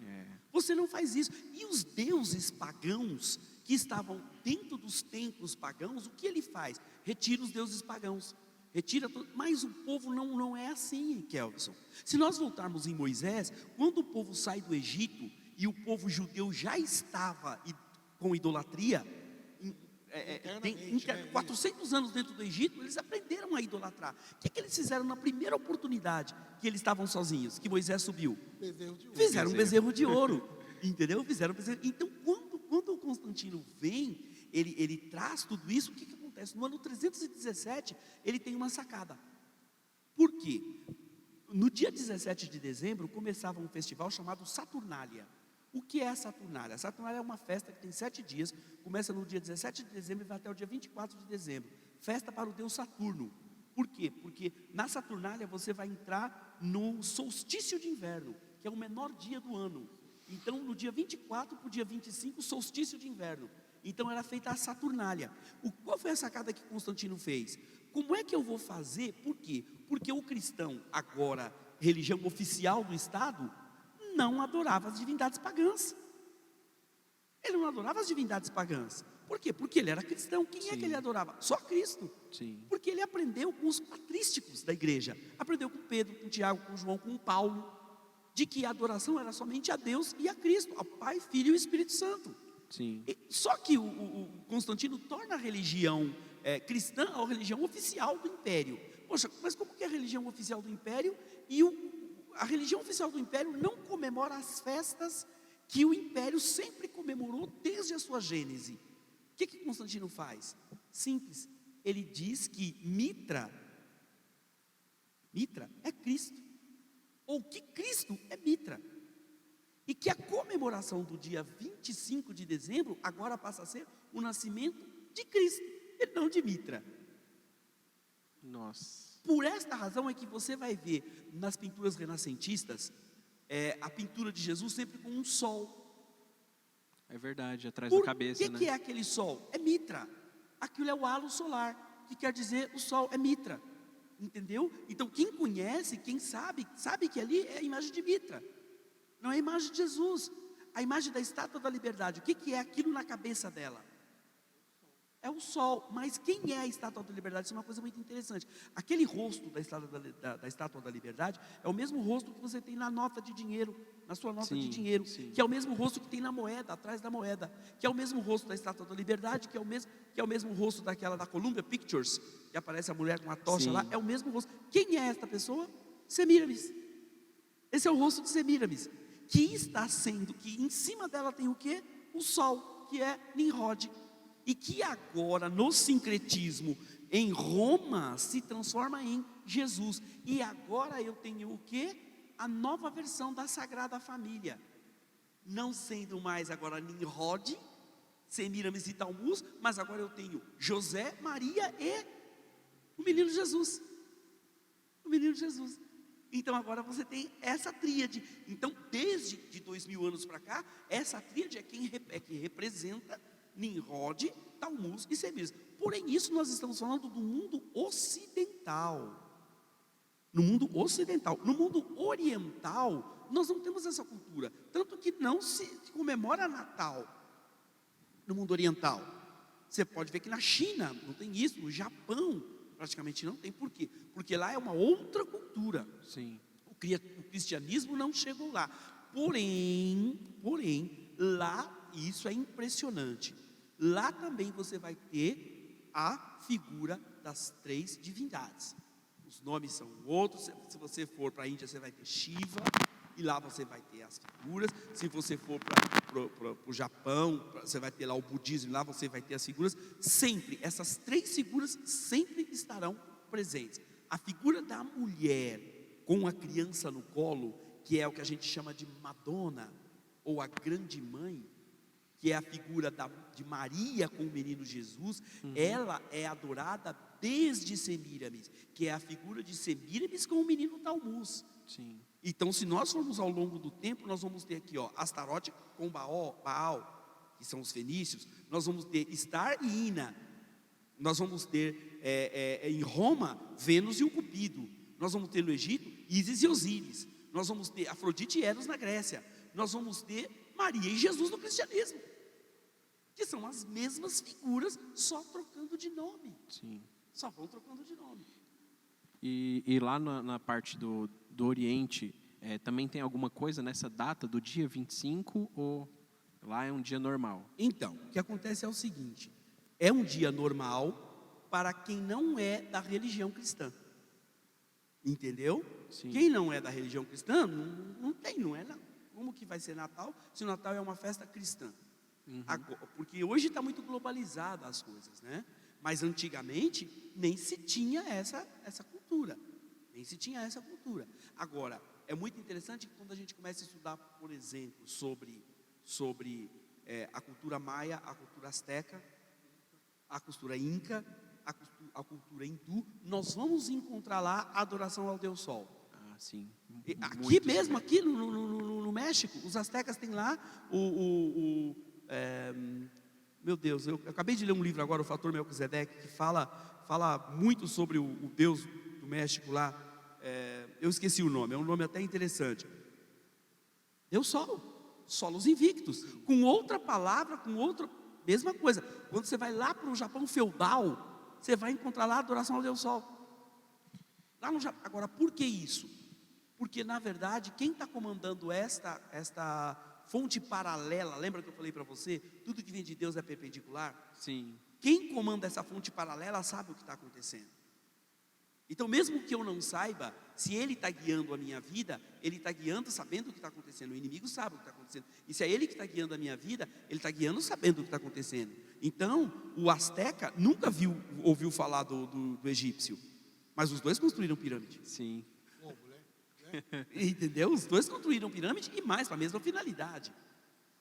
[SPEAKER 2] Você não faz isso. E os deuses pagãos que estavam dentro dos templos pagãos, o que ele faz? Retira os deuses pagãos. Retira tudo. Mas o povo não é assim, Kelvison. Se nós voltarmos em Moisés, quando o povo sai do Egito e o povo judeu já estava com idolatria, tem 400 anos dentro do Egito, eles aprenderam a idolatrar. O que eles fizeram na primeira oportunidade que eles estavam sozinhos, que Moisés subiu? Fizeram um bezerro de ouro, entendeu? Fizeram um bezerro. Então, quando o Constantino vem, ele traz tudo isso. O que acontece? No ano 317, ele tem uma sacada. Por quê? No dia 17 de dezembro, começava um festival chamado Saturnália. O que é a Saturnália? A Saturnália é uma festa que tem 7 dias, começa no dia 17 de dezembro e vai até o dia 24 de dezembro. Festa para o deus Saturno. Por quê? Porque na Saturnália você vai entrar no solstício de inverno, que é o menor dia do ano. Então, no dia 24 para o dia 25, solstício de inverno. Então, era feita a Saturnália. Qual foi a sacada que Constantino fez? Como é que eu vou fazer? Por quê? Porque o cristão, agora religião oficial do Estado, não adorava as divindades pagãs. Ele não adorava as divindades pagãs. Por quê? Porque ele era cristão. Quem é que ele adorava? Só Cristo.
[SPEAKER 1] Sim.
[SPEAKER 2] Porque ele aprendeu com os patrísticos da igreja. Aprendeu com Pedro, com Tiago, com João, com Paulo, de que a adoração era somente a Deus e a Cristo, ao Pai, Filho e Espírito Santo.
[SPEAKER 1] Sim.
[SPEAKER 2] Só que o Constantino torna a religião cristã a religião oficial do império. Poxa, mas como que é a religião oficial do império e a religião oficial do império não comemora as festas que o império sempre comemorou desde a sua gênese? O que Constantino faz? Simples, ele diz que Mitra é Cristo, ou que Cristo é Mitra, e que a comemoração do dia 25 de dezembro agora passa a ser o nascimento de Cristo, e não de Mitra.
[SPEAKER 1] Nossa.
[SPEAKER 2] Por esta razão é que você vai ver nas pinturas renascentistas a pintura de Jesus sempre com um sol.
[SPEAKER 1] É verdade, atrás da cabeça, né?
[SPEAKER 2] O que é aquele sol? É Mitra. Aquilo é o halo solar, que quer dizer o sol é Mitra. Entendeu? Então quem conhece, quem sabe que ali é a imagem de Mitra, não é a imagem de Jesus. A imagem da Estátua da Liberdade, o que é aquilo na cabeça dela? É o sol. Mas quem é a Estátua da Liberdade? Isso é uma coisa muito interessante. Aquele rosto da Estátua da Liberdade é o mesmo rosto que você tem na nota de dinheiro, na sua nota de dinheiro, que é o mesmo rosto que tem na moeda, atrás da moeda, que é o mesmo rosto da Estátua da Liberdade, que é o mesmo rosto daquela da Columbia Pictures, que aparece a mulher com a tocha lá, é o mesmo rosto. Quem é esta pessoa? Semíramis. Esse é o rosto de Semíramis, que está sendo, que em cima dela tem o quê? O sol, que é Nimrod. E que agora, no sincretismo em Roma, se transforma em Jesus. E agora eu tenho o quê? A nova versão da Sagrada Família. Não sendo mais agora Nimrod, Semíramis e Talmuz, mas agora eu tenho José, Maria e o menino Jesus. O menino Jesus. Então agora você tem essa tríade. Então desde de 2000 anos para cá, essa tríade é que representa Nimrod, Talmuz e Semíramis. Porém, isso nós estamos falando do mundo ocidental. No mundo ocidental. No mundo oriental, nós não temos essa cultura. Tanto que não se comemora Natal no mundo oriental. Você pode ver que na China não tem isso, no Japão praticamente não tem. Por quê? Porque lá é uma outra cultura.
[SPEAKER 1] Sim.
[SPEAKER 2] O cristianismo não chegou lá. Porém, lá isso é impressionante. Lá também você vai ter a figura das 3 divindades. Os nomes são outros. Se você for para a Índia, você vai ter Shiva, e lá você vai ter as figuras. Se você for para o Japão, você vai ter lá o budismo, lá você vai ter as figuras. Sempre, essas 3 figuras sempre estarão presentes. A figura da mulher com a criança no colo, que é o que a gente chama de Madonna, ou a grande mãe, que é a figura de Maria com o menino Jesus, ela é adorada desde Semíramis, que é a figura de Semíramis com o menino Talmuz.
[SPEAKER 1] Sim.
[SPEAKER 2] Então, se nós formos ao longo do tempo, nós vamos ter aqui, Astarote com Baal, que são os fenícios. Nós vamos ter Star e Ina. Nós vamos ter em Roma, Vênus e o Cupido. Nós vamos ter no Egito, Ísis e Osíris. Nós vamos ter Afrodite e Eros na Grécia. Nós vamos ter Maria e Jesus no cristianismo, que são as mesmas figuras, só trocando de nome.
[SPEAKER 1] Sim.
[SPEAKER 2] Só vão trocando de nome.
[SPEAKER 1] E lá na parte do Oriente, também tem alguma coisa nessa data do dia 25, ou lá é um dia normal?
[SPEAKER 2] Então, o que acontece é o seguinte: é um dia normal para quem não é da religião cristã. Entendeu?
[SPEAKER 1] Sim.
[SPEAKER 2] Quem não é da religião cristã, não tem, não é? Não. Como que vai ser Natal, se o Natal é uma festa cristã? Agora, porque hoje está muito globalizada as coisas, né? Mas antigamente nem se tinha essa cultura. Nem se tinha essa cultura. Agora, é muito interessante que quando a gente começa a estudar, por exemplo, sobre a cultura maia, a cultura asteca, a cultura inca, a cultura hindu, nós vamos encontrar lá a adoração ao Deus Sol.
[SPEAKER 1] Ah, sim.
[SPEAKER 2] Aqui mesmo, aqui no México, os astecas têm lá meu Deus, eu acabei de ler um livro agora, o Fator Melquisedeque, que fala muito sobre o Deus do México lá. Eu esqueci o nome, é um nome até interessante. Deus Sol, solos invictos, com outra palavra, mesma coisa. Quando você vai lá para o Japão feudal, você vai encontrar lá a adoração ao Deus Sol. Lá no Japão. Agora, por que isso? Porque, na verdade, quem está comandando esta fonte paralela, lembra que eu falei para você? Tudo que vem de Deus é perpendicular?
[SPEAKER 1] Sim.
[SPEAKER 2] Quem comanda essa fonte paralela sabe o que está acontecendo. Então, mesmo que eu não saiba, se Ele está guiando a minha vida, Ele está guiando sabendo o que está acontecendo. O inimigo sabe o que está acontecendo. E se é Ele que está guiando a minha vida, Ele está guiando sabendo o que está acontecendo. Então, o asteca nunca ouviu falar do egípcio, mas os dois construíram pirâmide.
[SPEAKER 1] Sim.
[SPEAKER 2] Entendeu? Os dois construíram pirâmide e mais para a mesma finalidade.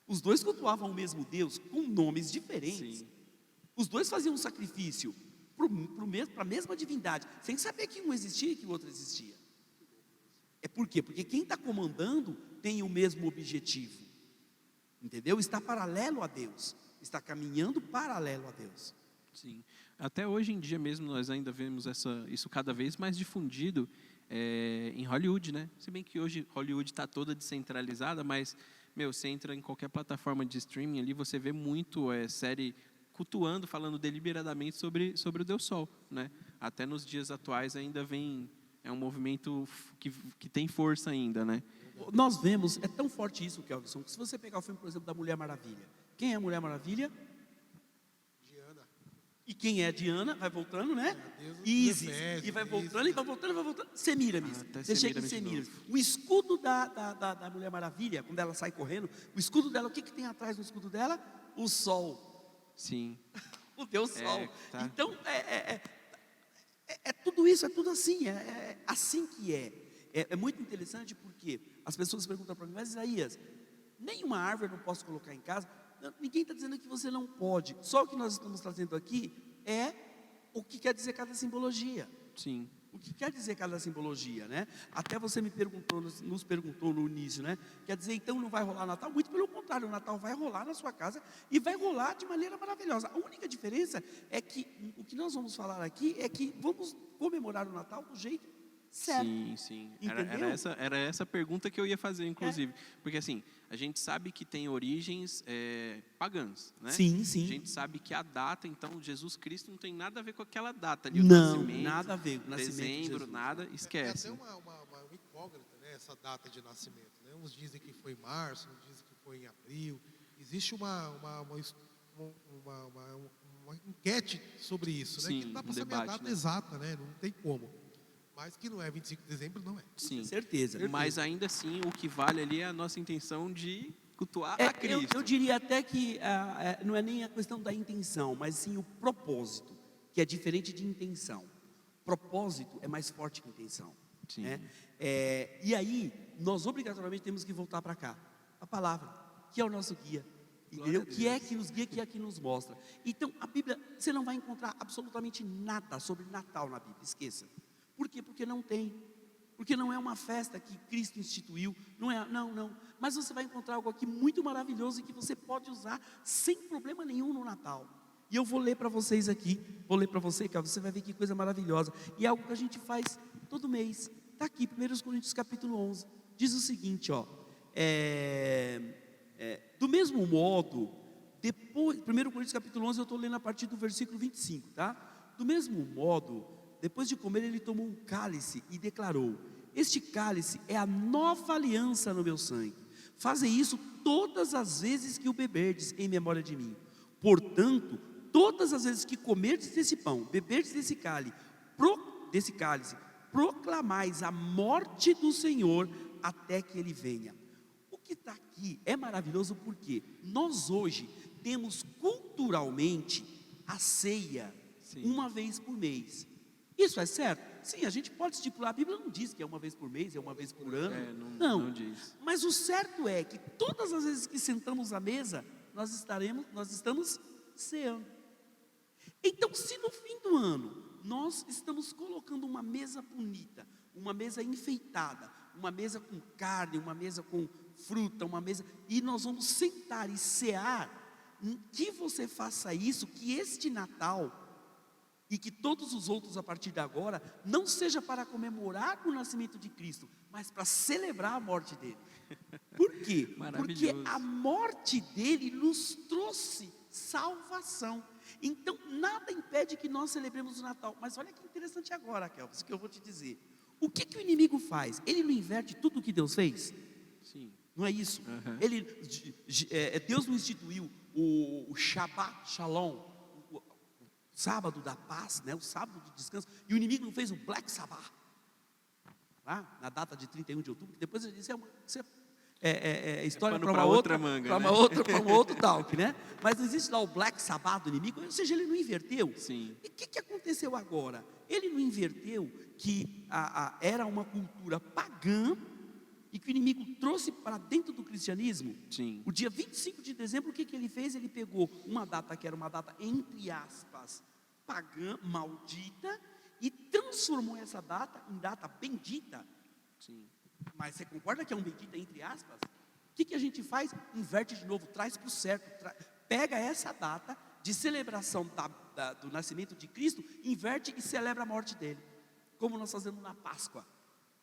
[SPEAKER 2] Os dois cultuavam o mesmo Deus com nomes diferentes.
[SPEAKER 1] Sim.
[SPEAKER 2] Os dois faziam um sacrifício para a mesma divindade, sem saber que um existia e que o outro existia. É por quê? Porque quem está comandando tem o mesmo objetivo. Entendeu? Está paralelo a Deus. Está caminhando paralelo a Deus.
[SPEAKER 1] Sim. Até hoje em dia mesmo nós ainda vemos isso cada vez mais difundido em Hollywood, né? Se bem que hoje Hollywood está toda descentralizada, mas, você entra em qualquer plataforma de streaming ali, você vê muito série cultuando, falando deliberadamente sobre o Deus Sol, né? Até nos dias atuais ainda é um movimento que tem força ainda, né?
[SPEAKER 2] Nós vemos, é tão forte isso, Kelvin, que se você pegar o filme, por exemplo, da Mulher Maravilha, quem é a Mulher Maravilha?
[SPEAKER 3] Diana.
[SPEAKER 2] E quem é Diana? Vai voltando, né?
[SPEAKER 3] Isis,
[SPEAKER 2] E vai voltando, e vai voltando, e vai voltando. Semiramis.
[SPEAKER 1] Até
[SPEAKER 2] Você chega em
[SPEAKER 1] Semiramis de
[SPEAKER 2] Semiramis. O escudo da Mulher Maravilha, quando ela sai correndo, o escudo dela, o que tem atrás do escudo dela? O sol.
[SPEAKER 1] Sim.
[SPEAKER 2] O Deus Sol.
[SPEAKER 1] Tá.
[SPEAKER 2] Então, é tudo isso, é tudo assim, assim que é. É muito interessante porque as pessoas perguntam para mim, mas Isaías, nenhuma árvore eu não posso colocar em casa. Não, ninguém está dizendo que você não pode. Só o que nós estamos trazendo aqui é o que quer dizer cada simbologia.
[SPEAKER 1] Sim.
[SPEAKER 2] O que quer dizer cada simbologia, né? Até você nos perguntou no início, né? Quer dizer, então não vai rolar Natal? Muito pelo contrário, o Natal vai rolar na sua casa e vai rolar de maneira maravilhosa. A única diferença é que o que nós vamos falar aqui é que vamos comemorar o Natal do jeito certo.
[SPEAKER 1] Sim.
[SPEAKER 2] Entendeu?
[SPEAKER 1] Era essa pergunta que eu ia fazer, inclusive. Porque assim, a gente sabe que tem origens pagãs, né?
[SPEAKER 2] Sim.
[SPEAKER 1] A gente sabe que a data, então, Jesus Cristo não tem nada a ver com aquela data ali, o
[SPEAKER 2] Não,
[SPEAKER 1] nascimento,
[SPEAKER 2] nada a ver com o nascimento de
[SPEAKER 1] dezembro,
[SPEAKER 2] Jesus.
[SPEAKER 1] nada,
[SPEAKER 3] É
[SPEAKER 1] esquece.
[SPEAKER 3] até uma incógnita, né, essa data de nascimento. Né? Uns dizem que foi em março, uns dizem que foi em abril. Existe uma enquete sobre isso, né?
[SPEAKER 1] Sim,
[SPEAKER 3] Que não dá para
[SPEAKER 1] um
[SPEAKER 3] saber a
[SPEAKER 1] debate,
[SPEAKER 3] data
[SPEAKER 1] né?
[SPEAKER 3] exata, né? Não tem como. Mas que não é 25 de dezembro, não é.
[SPEAKER 1] Sim.
[SPEAKER 2] Certeza.
[SPEAKER 1] Mas ainda assim, o que vale ali é a nossa intenção de cultuar a Cristo.
[SPEAKER 2] Eu diria até que não é nem a questão da intenção, mas sim o propósito, que é diferente de intenção. Propósito é mais forte que intenção.
[SPEAKER 1] Sim.
[SPEAKER 2] Né? E aí, nós obrigatoriamente temos que voltar para cá. A palavra, que é o nosso guia. Entendeu? Que é que nos guia, que é que nos mostra. Então, a Bíblia, você não vai encontrar absolutamente nada sobre Natal na Bíblia, esqueça. Por quê? Porque não tem. Porque não é uma festa que Cristo instituiu, não. Mas você vai encontrar algo aqui muito maravilhoso e que você pode usar sem problema nenhum no Natal. E eu vou ler para vocês aqui, que você vai ver que coisa maravilhosa. E é algo que a gente faz todo mês. Está aqui, 1 Coríntios capítulo 11. Diz o seguinte, do mesmo modo, depois, 1 Coríntios capítulo 11, eu estou lendo a partir do versículo 25, tá? Do mesmo modo, depois de comer, ele tomou um cálice e declarou: este cálice é a nova aliança no meu sangue. Fazei isso todas as vezes que o beberdes em memória de mim. Portanto, todas as vezes que comerdes desse pão, beberdes desse cálice, proclamais a morte do Senhor até que Ele venha. O que está aqui é maravilhoso porque nós hoje temos culturalmente a ceia uma vez por mês. Isso é certo? Sim, a gente pode estipular, a Bíblia não diz que é uma vez por mês, é uma vez por ano.
[SPEAKER 1] Não diz.
[SPEAKER 2] Mas o certo é que todas as vezes que sentamos à mesa, nós estamos ceando. Então, se no fim do ano, nós estamos colocando uma mesa bonita, uma mesa enfeitada, uma mesa com carne, uma mesa com fruta, e nós vamos sentar e cear, que você faça isso, que este Natal e que todos os outros a partir de agora não seja para comemorar o nascimento de Cristo, mas para celebrar a morte dele. Por quê? Porque a morte dele nos trouxe salvação. Então nada impede que nós celebremos o Natal. Mas olha que interessante agora, Kelvin, isso que eu vou te dizer. O que o inimigo faz? Ele não inverte tudo o que Deus fez?
[SPEAKER 1] Sim.
[SPEAKER 2] Não é isso?
[SPEAKER 1] Uhum.
[SPEAKER 2] Deus não instituiu o Shabbat Shalom, sábado da paz, né? O sábado do descanso, e o inimigo não fez o Black Sabbath, lá, na data de 31 de outubro, que depois ele disse, história para uma outra manga, para um outro talk, né? Mas não existe lá o Black Sabbath do inimigo, ou seja, ele não inverteu.
[SPEAKER 1] Sim.
[SPEAKER 2] E o que aconteceu agora? Ele não inverteu que era uma cultura pagã, e que o inimigo trouxe para dentro do cristianismo.
[SPEAKER 1] Sim.
[SPEAKER 2] O dia 25 de dezembro, o que ele fez? Ele pegou uma data que era uma data, entre aspas, pagã, maldita, e transformou essa data em data bendita.
[SPEAKER 1] Sim.
[SPEAKER 2] Mas você concorda que é um bendita entre aspas? O que a gente faz? Inverte de novo, traz para o certo, pega essa data de celebração do nascimento de Cristo, inverte e celebra a morte dele, como nós fazemos na Páscoa.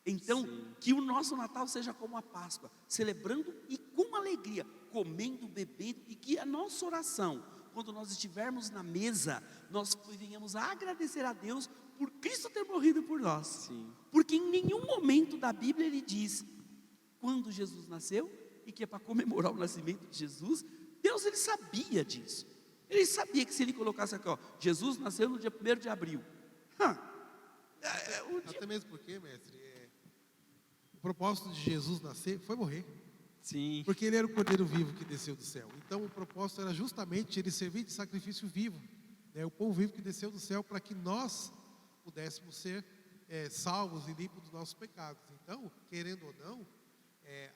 [SPEAKER 2] Então, que o nosso Natal seja como a Páscoa, celebrando e com alegria, comendo, bebendo, e que a nossa oração, quando nós estivermos na mesa, nós venhamos a agradecer a Deus por Cristo ter morrido por nós.
[SPEAKER 1] Sim.
[SPEAKER 2] Porque em nenhum momento da Bíblia ele diz quando Jesus nasceu, e que é para comemorar o nascimento de Jesus. Deus, ele sabia disso. Ele sabia que se ele colocasse aqui, ó, Jesus nasceu no dia 1º de abril.
[SPEAKER 3] Até mesmo porque, mestre, o propósito de Jesus nascer foi morrer.
[SPEAKER 1] Sim.
[SPEAKER 3] Porque ele era o Cordeiro vivo que desceu do céu. Então o propósito era justamente ele servir de sacrifício vivo, né? O pão vivo que desceu do céu para que nós pudéssemos ser salvos e limpos dos nossos pecados. Então, querendo ou não,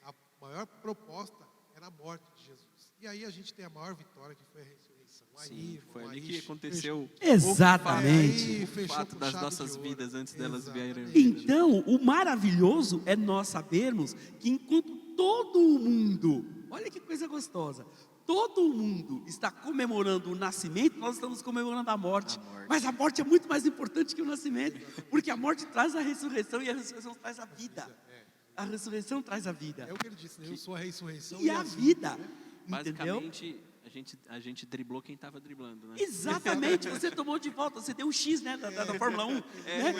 [SPEAKER 3] a maior proposta era a morte de Jesus. E aí a gente tem a maior vitória, que foi a ressurreição.
[SPEAKER 1] Sim, foi ali
[SPEAKER 3] aí
[SPEAKER 1] que aconteceu
[SPEAKER 2] Exatamente.
[SPEAKER 1] o fato das nossas vidas antes delas vierem.
[SPEAKER 2] Então, o maravilhoso é nós sabermos que enquanto todo o mundo, olha que coisa gostosa, todo o mundo está comemorando o nascimento, nós estamos comemorando a morte. Mas a morte é muito mais importante que o nascimento, porque a morte traz a ressurreição e a ressurreição traz a vida. A ressurreição traz a vida.
[SPEAKER 3] É o que ele disse, né? Eu sou a ressurreição
[SPEAKER 2] E a vida.
[SPEAKER 3] né?
[SPEAKER 2] Entendeu?
[SPEAKER 1] Basicamente, a gente driblou quem estava driblando, né?
[SPEAKER 2] Exatamente, você tomou de volta, você deu um X, né, da Fórmula 1, né?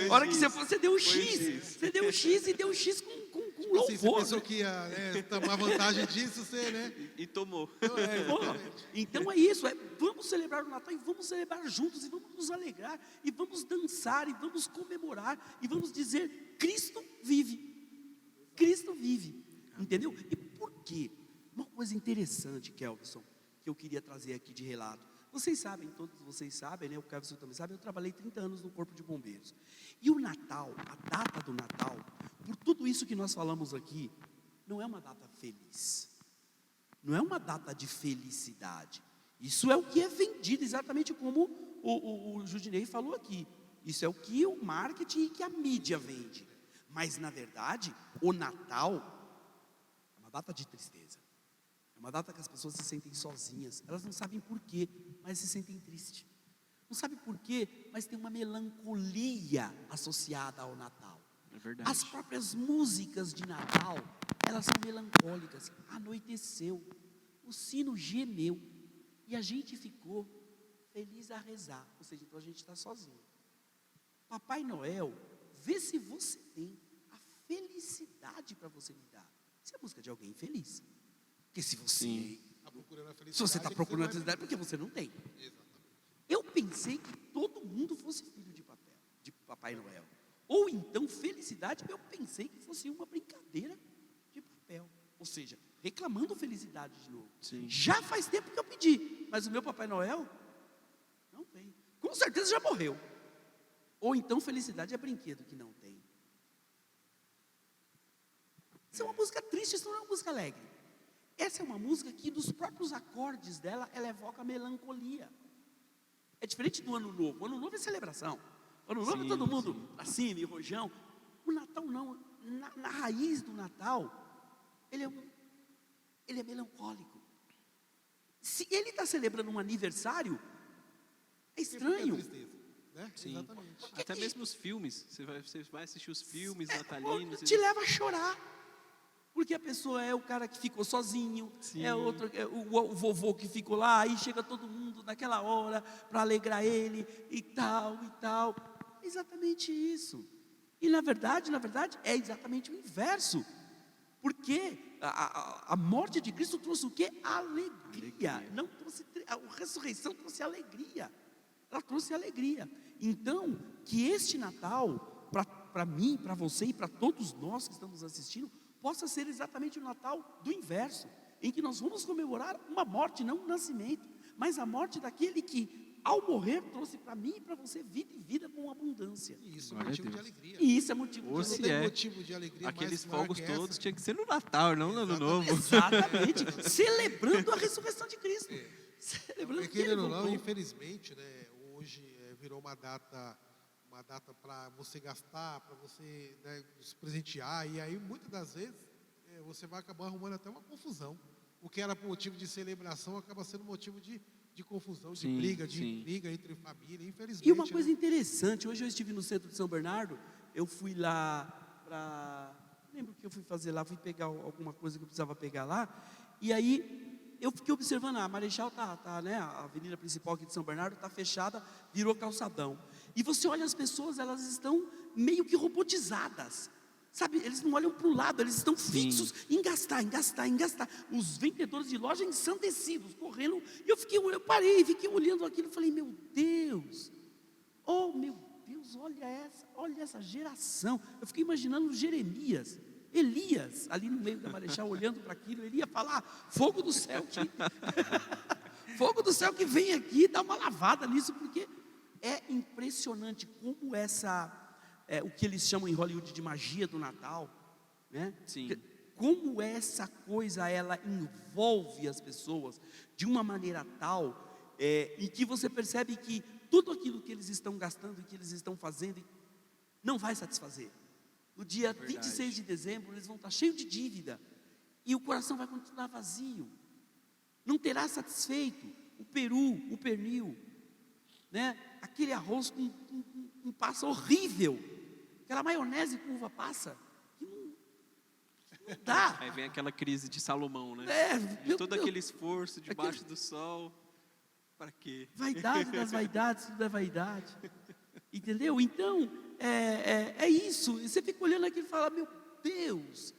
[SPEAKER 2] A hora que você deu um X, você deu um X e deu um X com
[SPEAKER 3] Assim, você
[SPEAKER 2] louvor.
[SPEAKER 3] pensou que ia tomar vantagem disso, você, né?
[SPEAKER 1] E tomou.
[SPEAKER 2] Então é isso, vamos celebrar o Natal e vamos celebrar juntos, e vamos nos alegrar, e vamos dançar, e vamos comemorar, e vamos dizer, Cristo vive. Cristo vive, entendeu? E por quê? Uma coisa interessante, Kelvison, que eu queria trazer aqui de relato. Vocês sabem, todos vocês sabem, né? O Kelvison também sabe, eu trabalhei 30 anos no Corpo de Bombeiros. E o Natal, a data do Natal, por tudo isso que nós falamos aqui, não é uma data feliz. Não é uma data de felicidade. Isso é o que é vendido, exatamente como o Judinei falou aqui. Isso é o que o marketing e que a mídia vende. Mas, na verdade, o Natal é uma data de tristeza. É uma data que as pessoas se sentem sozinhas. Elas não sabem por quê, mas se sentem tristes. Não sabem por quê, mas tem uma melancolia associada ao Natal.
[SPEAKER 1] É verdade.
[SPEAKER 2] As próprias músicas de Natal, elas são melancólicas. Anoiteceu, o sino gemeu, e a gente ficou feliz a rezar. Ou seja, então a gente está sozinho. Papai Noel, vê se você tem a felicidade para você me dar. Isso é música de alguém feliz. Porque se você está procurando a felicidade, porque você não tem. Eu pensei que todo mundo fosse filho de Papai Noel. Ou então, felicidade, eu pensei que fosse uma brincadeira de papel. Ou seja, reclamando felicidade de novo.
[SPEAKER 1] Sim.
[SPEAKER 2] Já faz tempo que eu pedi, mas o meu Papai Noel não tem. Com certeza já morreu. Ou então, felicidade é brinquedo que não tem. Isso é uma música triste, isso não é uma música alegre. Essa é uma música que, dos próprios acordes dela, ela evoca melancolia. É diferente do Ano Novo. O Ano Novo é celebração. O Ano Novo é todo mundo pra cima e rojão. O Natal não. Na raiz do Natal, ele é melancólico. Se ele está celebrando um aniversário, é estranho.
[SPEAKER 3] Né?
[SPEAKER 1] Sim.
[SPEAKER 3] Exatamente.
[SPEAKER 1] Até mesmo os filmes. Você vai assistir os filmes natalinos.
[SPEAKER 2] Te leva a chorar. Porque a pessoa é o cara que ficou sozinho,
[SPEAKER 1] Sim.
[SPEAKER 2] é outro, o vovô que ficou lá, aí chega todo mundo naquela hora para alegrar ele e tal. É exatamente isso. E na verdade, é exatamente o inverso. Porque a morte de Cristo trouxe o quê? Alegria. Não trouxe, a ressurreição trouxe alegria. Ela trouxe alegria. Então, que este Natal, para mim, para você e para todos nós que estamos assistindo, possa ser exatamente o Natal do inverso, em que nós vamos comemorar uma morte, não um nascimento, mas a morte daquele que, ao morrer, trouxe para mim e para você vida e vida com abundância.
[SPEAKER 3] E isso é
[SPEAKER 1] Glória a
[SPEAKER 3] motivo de
[SPEAKER 1] Deus.
[SPEAKER 3] alegria.
[SPEAKER 2] E isso é motivo
[SPEAKER 1] Ou
[SPEAKER 2] de
[SPEAKER 1] se
[SPEAKER 2] alegria.
[SPEAKER 3] Não tem
[SPEAKER 1] é.
[SPEAKER 3] motivo de alegria
[SPEAKER 1] Aqueles
[SPEAKER 3] maior
[SPEAKER 1] fogos
[SPEAKER 3] que essa.
[SPEAKER 1] todos tinha que ser no Natal, não no Ano Novo.
[SPEAKER 2] Exatamente, celebrando a ressurreição de Cristo. Celebrando
[SPEAKER 3] Porque
[SPEAKER 2] que ele
[SPEAKER 3] querendo ou não,
[SPEAKER 2] voltou.
[SPEAKER 3] infelizmente, né, hoje virou uma data para você gastar, para você, né, se presentear, e aí muitas das vezes você vai acabar arrumando até uma confusão. O que era por motivo de celebração acaba sendo motivo de de confusão, de
[SPEAKER 1] Sim,
[SPEAKER 3] briga, de
[SPEAKER 1] sim.
[SPEAKER 3] intriga entre família, infelizmente.
[SPEAKER 2] E uma coisa
[SPEAKER 3] né?
[SPEAKER 2] interessante, hoje eu estive no centro de São Bernardo, eu fui lá para... Lembro que eu fui fazer lá, fui pegar alguma coisa que eu precisava pegar lá, e aí eu fiquei observando, a Marechal né, a avenida principal aqui de São Bernardo está fechada, virou calçadão. E você olha as pessoas, elas estão meio que robotizadas. Sabe, eles não olham para o lado, eles estão fixos em gastar, em gastar, em gastar. Os vendedores de loja ensandecidos, correndo. E eu parei, fiquei olhando aquilo e falei, meu Deus, oh meu Deus, olha essa geração. Eu fiquei imaginando Jeremias, Elias, ali no meio da Marechal, olhando para aquilo, ele ia falar, fogo do céu fogo do céu que vem aqui, dá uma lavada nisso, porque é impressionante como o que eles chamam em Hollywood de magia do Natal, né?
[SPEAKER 1] Sim.
[SPEAKER 2] Como essa coisa, ela envolve as pessoas de uma maneira tal, em que você percebe que tudo aquilo que eles estão gastando e que eles estão fazendo, não vai satisfazer. No dia 26 de dezembro, eles vão estar cheios de dívida, e o coração vai continuar vazio, não terá satisfeito o peru, o pernil, né? Aquele arroz com passa horrível, aquela maionese com uva passa, que não dá.
[SPEAKER 1] Aí vem aquela crise de Salomão, né? De
[SPEAKER 2] Meu
[SPEAKER 1] todo
[SPEAKER 2] Deus.
[SPEAKER 1] aquele esforço debaixo do sol, para quê?
[SPEAKER 2] Vaidade das vaidades, tudo é vaidade. Entendeu? Então, é isso. E você fica olhando aqui e fala, meu Deus,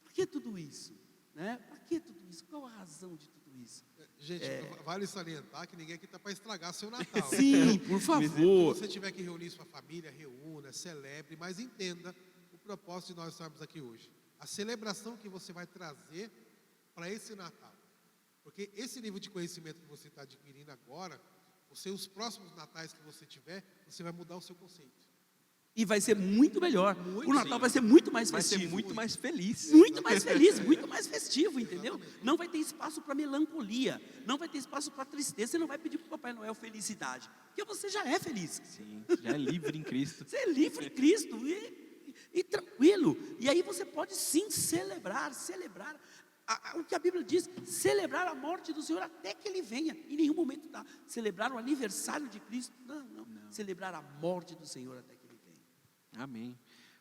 [SPEAKER 2] por que tudo isso? Né? Por que tudo isso? Qual a razão de tudo isso?
[SPEAKER 3] Gente, vale salientar que ninguém aqui está para estragar seu Natal.
[SPEAKER 2] Sim, por
[SPEAKER 3] Se
[SPEAKER 2] favor.
[SPEAKER 3] você tiver que reunir sua família, reúna, celebre, mas entenda o propósito de nós estarmos aqui hoje. A celebração que você vai trazer para esse Natal. Porque esse nível de conhecimento que você está adquirindo agora, os próximos natais que você tiver, você vai mudar o seu conceito.
[SPEAKER 2] E vai ser muito melhor.
[SPEAKER 3] Muito,
[SPEAKER 2] O Natal
[SPEAKER 1] sim.
[SPEAKER 2] vai ser muito mais
[SPEAKER 1] Vai
[SPEAKER 2] festivo.
[SPEAKER 1] ser muito mais feliz.
[SPEAKER 2] Muito mais feliz, muito mais festivo, entendeu?
[SPEAKER 3] Exatamente.
[SPEAKER 2] Não vai ter espaço para melancolia, não vai ter espaço para tristeza. Você não vai pedir para o Papai Noel felicidade, porque você já é feliz.
[SPEAKER 1] Sim, já é livre em Cristo.
[SPEAKER 2] Você é livre em Cristo e tranquilo. E aí você pode sim celebrar o que a Bíblia diz, celebrar a morte do Senhor até que Ele venha. Em nenhum momento está celebrar o aniversário de Cristo, não. Celebrar a morte do Senhor até que Ele venha.
[SPEAKER 1] Amém.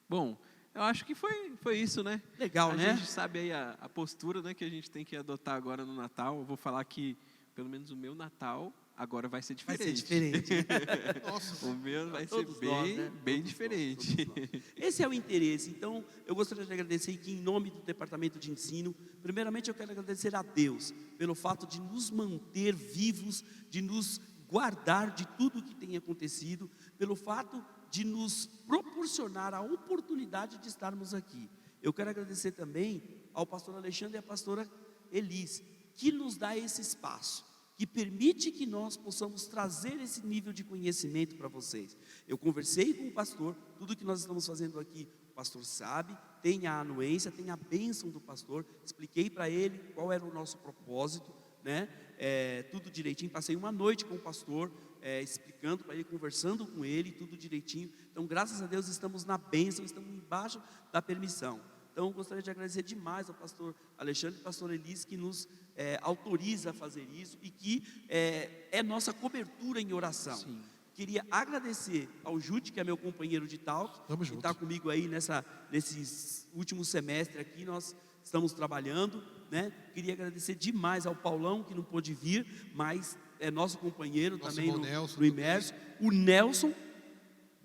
[SPEAKER 1] Bom, eu acho que foi isso, né?
[SPEAKER 2] Legal, né?
[SPEAKER 1] A gente sabe aí a postura, né, que a gente tem que adotar agora no Natal. Eu vou falar que, pelo menos o meu Natal, agora vai ser
[SPEAKER 2] Vai
[SPEAKER 1] diferente.
[SPEAKER 2] ser diferente.
[SPEAKER 3] Nossa,
[SPEAKER 1] O meu vai ser
[SPEAKER 2] Todos
[SPEAKER 1] bem,
[SPEAKER 2] nós, né?
[SPEAKER 1] bem
[SPEAKER 2] Todos
[SPEAKER 1] diferente.
[SPEAKER 2] nós. Esse é o interesse. Então, eu gostaria de agradecer aqui em nome do Departamento de Ensino. Primeiramente, eu quero agradecer a Deus pelo fato de nos manter vivos, de nos guardar de tudo que tem acontecido, pelo fato de nos proporcionar a oportunidade de estarmos aqui. Eu quero agradecer também ao pastor Alexandre e à pastora Elis, que nos dá esse espaço, que permite que nós possamos trazer esse nível de conhecimento para vocês. Eu conversei com o pastor, tudo que nós estamos fazendo aqui, o pastor sabe, tem a anuência, tem a bênção do pastor, expliquei para ele qual era o nosso propósito, né? Tudo direitinho, passei uma noite com o pastor, explicando para ele, conversando com ele, tudo direitinho. Então, graças a Deus, estamos na bênção, estamos embaixo da permissão. Então, eu gostaria de agradecer demais ao pastor Alexandre e ao pastor Elis, que nos autoriza a fazer isso e que é nossa cobertura em oração.
[SPEAKER 1] Sim.
[SPEAKER 2] Queria agradecer ao Jude, que é meu companheiro de talk,
[SPEAKER 3] Tamo
[SPEAKER 2] que
[SPEAKER 3] junto.
[SPEAKER 2] está comigo aí nesse último semestre aqui, nós estamos trabalhando, né? Queria agradecer demais ao Paulão, que não pôde vir, mas é nosso companheiro
[SPEAKER 3] Nosso
[SPEAKER 2] também
[SPEAKER 3] irmão Nelson
[SPEAKER 2] no Imerso. O Nelson,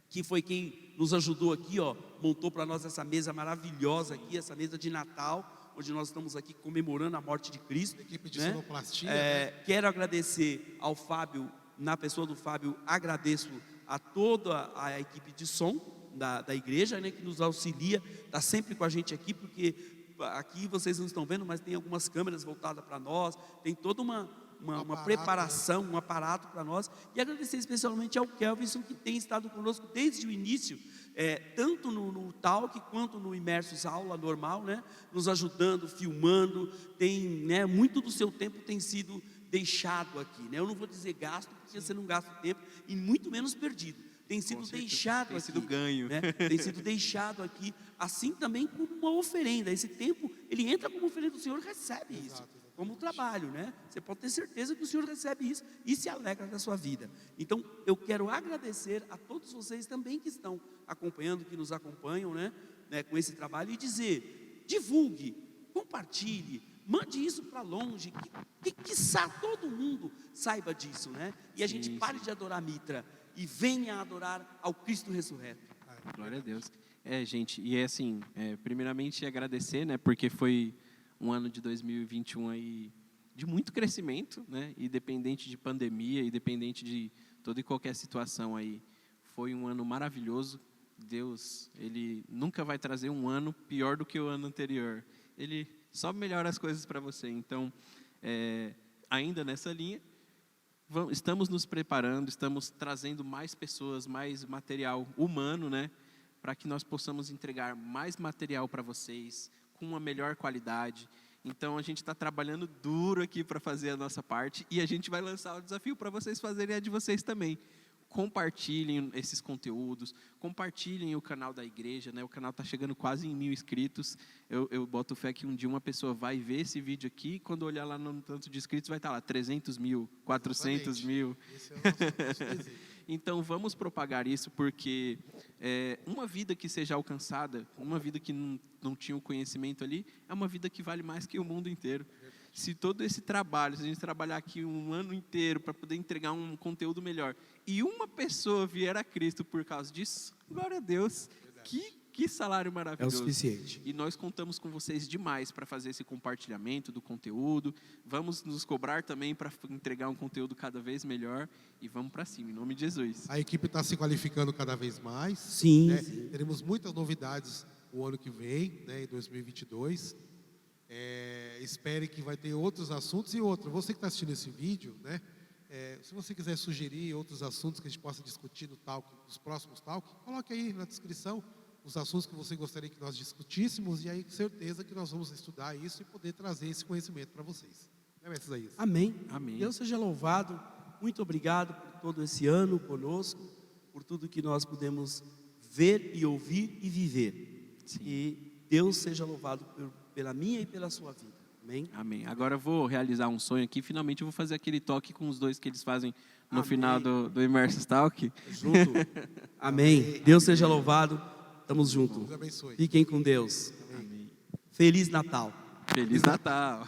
[SPEAKER 2] que foi quem nos ajudou aqui, montou para nós essa mesa maravilhosa aqui, essa mesa de Natal, onde nós estamos aqui comemorando a morte de Cristo.
[SPEAKER 3] equipe de
[SPEAKER 2] né?
[SPEAKER 3] sonoplastia, né?
[SPEAKER 2] Quero agradecer ao Fábio, na pessoa do Fábio, agradeço a toda a equipe de som da igreja, né, que nos auxilia, está sempre com a gente aqui, porque aqui vocês não estão vendo, mas tem algumas câmeras voltadas para nós, tem toda uma
[SPEAKER 3] aparato,
[SPEAKER 2] preparação, um aparato para nós, e agradecer especialmente ao Kelvin, que tem estado conosco desde o início, tanto no Talk quanto no Imersos Aula normal, né, nos ajudando, filmando, né, muito do seu tempo tem sido deixado aqui, né? Eu não vou dizer gasto, porque você não gasta tempo, e muito menos perdido. Tem sido deixado
[SPEAKER 1] tem
[SPEAKER 2] aqui.
[SPEAKER 1] sido ganho.
[SPEAKER 2] Né? Tem sido deixado aqui, assim também como uma oferenda. Esse tempo, ele entra como oferenda do Senhor, recebe isso.
[SPEAKER 3] Exato.
[SPEAKER 2] como trabalho, né? Você pode ter certeza que o Senhor recebe isso e se alegra da sua vida. Então, eu quero agradecer a todos vocês também que estão acompanhando, que nos acompanham, né, com esse trabalho, e dizer, divulgue, compartilhe, mande isso para longe, que quiçá todo mundo saiba disso, né? E a gente pare de adorar Mitra e venha adorar ao Cristo ressurreto.
[SPEAKER 1] Glória a Deus. Gente, e assim, primeiramente agradecer, né, porque foi um ano de 2021 aí de muito crescimento, né, independente de pandemia, independente de toda e qualquer situação aí, foi um ano maravilhoso. Deus, Ele nunca vai trazer um ano pior do que o ano anterior. Ele só melhora as coisas para você. Então, ainda nessa linha, estamos nos preparando, estamos trazendo mais pessoas, mais material humano, né, para que nós possamos entregar mais material para vocês, com uma melhor qualidade. Então, a gente está trabalhando duro aqui para fazer a nossa parte, e a gente vai lançar o desafio para vocês fazerem a de vocês também. Compartilhem esses conteúdos, compartilhem o canal da igreja, né? O canal está chegando quase em 1000 inscritos. Eu boto fé que um dia uma pessoa vai ver esse vídeo aqui, e quando olhar lá no tanto de inscritos, vai estar lá 300 mil, 400 mil.
[SPEAKER 3] Esse é o nosso desejo.
[SPEAKER 1] Então, vamos propagar isso, porque uma vida que seja alcançada, uma vida que não tinha o conhecimento ali, é uma vida que vale mais que o mundo inteiro. Se todo esse trabalho, se a gente trabalhar aqui um ano inteiro para poder entregar um conteúdo melhor, e uma pessoa vier a Cristo por causa disso, glória a Deus, que salário maravilhoso.
[SPEAKER 2] É o suficiente.
[SPEAKER 1] E nós contamos com vocês demais para fazer esse compartilhamento do conteúdo. Vamos nos cobrar também para entregar um conteúdo cada vez melhor, e vamos para cima, em nome de Jesus.
[SPEAKER 3] A equipe está se qualificando cada vez mais.
[SPEAKER 2] Sim,
[SPEAKER 3] né?
[SPEAKER 2] sim.
[SPEAKER 3] Teremos muitas novidades o ano que vem, né, em 2022. Espere que vai ter outros assuntos e outros. Você que está assistindo esse vídeo, né, se você quiser sugerir outros assuntos que a gente possa discutir no talk, nos próximos talk, coloque aí na descrição os assuntos que você gostaria que nós discutíssemos, e aí com certeza que nós vamos estudar isso e poder trazer esse conhecimento para vocês. Não é, Isaías?
[SPEAKER 2] Amém.
[SPEAKER 1] Amém.
[SPEAKER 2] Deus seja louvado. Muito obrigado por todo esse ano conosco, por tudo que nós pudemos ver e ouvir e viver.
[SPEAKER 1] Sim.
[SPEAKER 2] E Deus seja louvado pela minha e pela sua vida. Amém?
[SPEAKER 1] Amém. Agora eu vou realizar um sonho aqui. Finalmente eu vou fazer aquele toque com os dois que eles fazem no
[SPEAKER 2] Amém.
[SPEAKER 1] final do Immersus Talk.
[SPEAKER 2] Junto. Amém. Deus seja louvado. Estamos juntos.
[SPEAKER 3] Deus abençoe.
[SPEAKER 2] Fiquem com Deus.
[SPEAKER 1] Amém.
[SPEAKER 2] Feliz Natal.
[SPEAKER 1] Feliz Natal.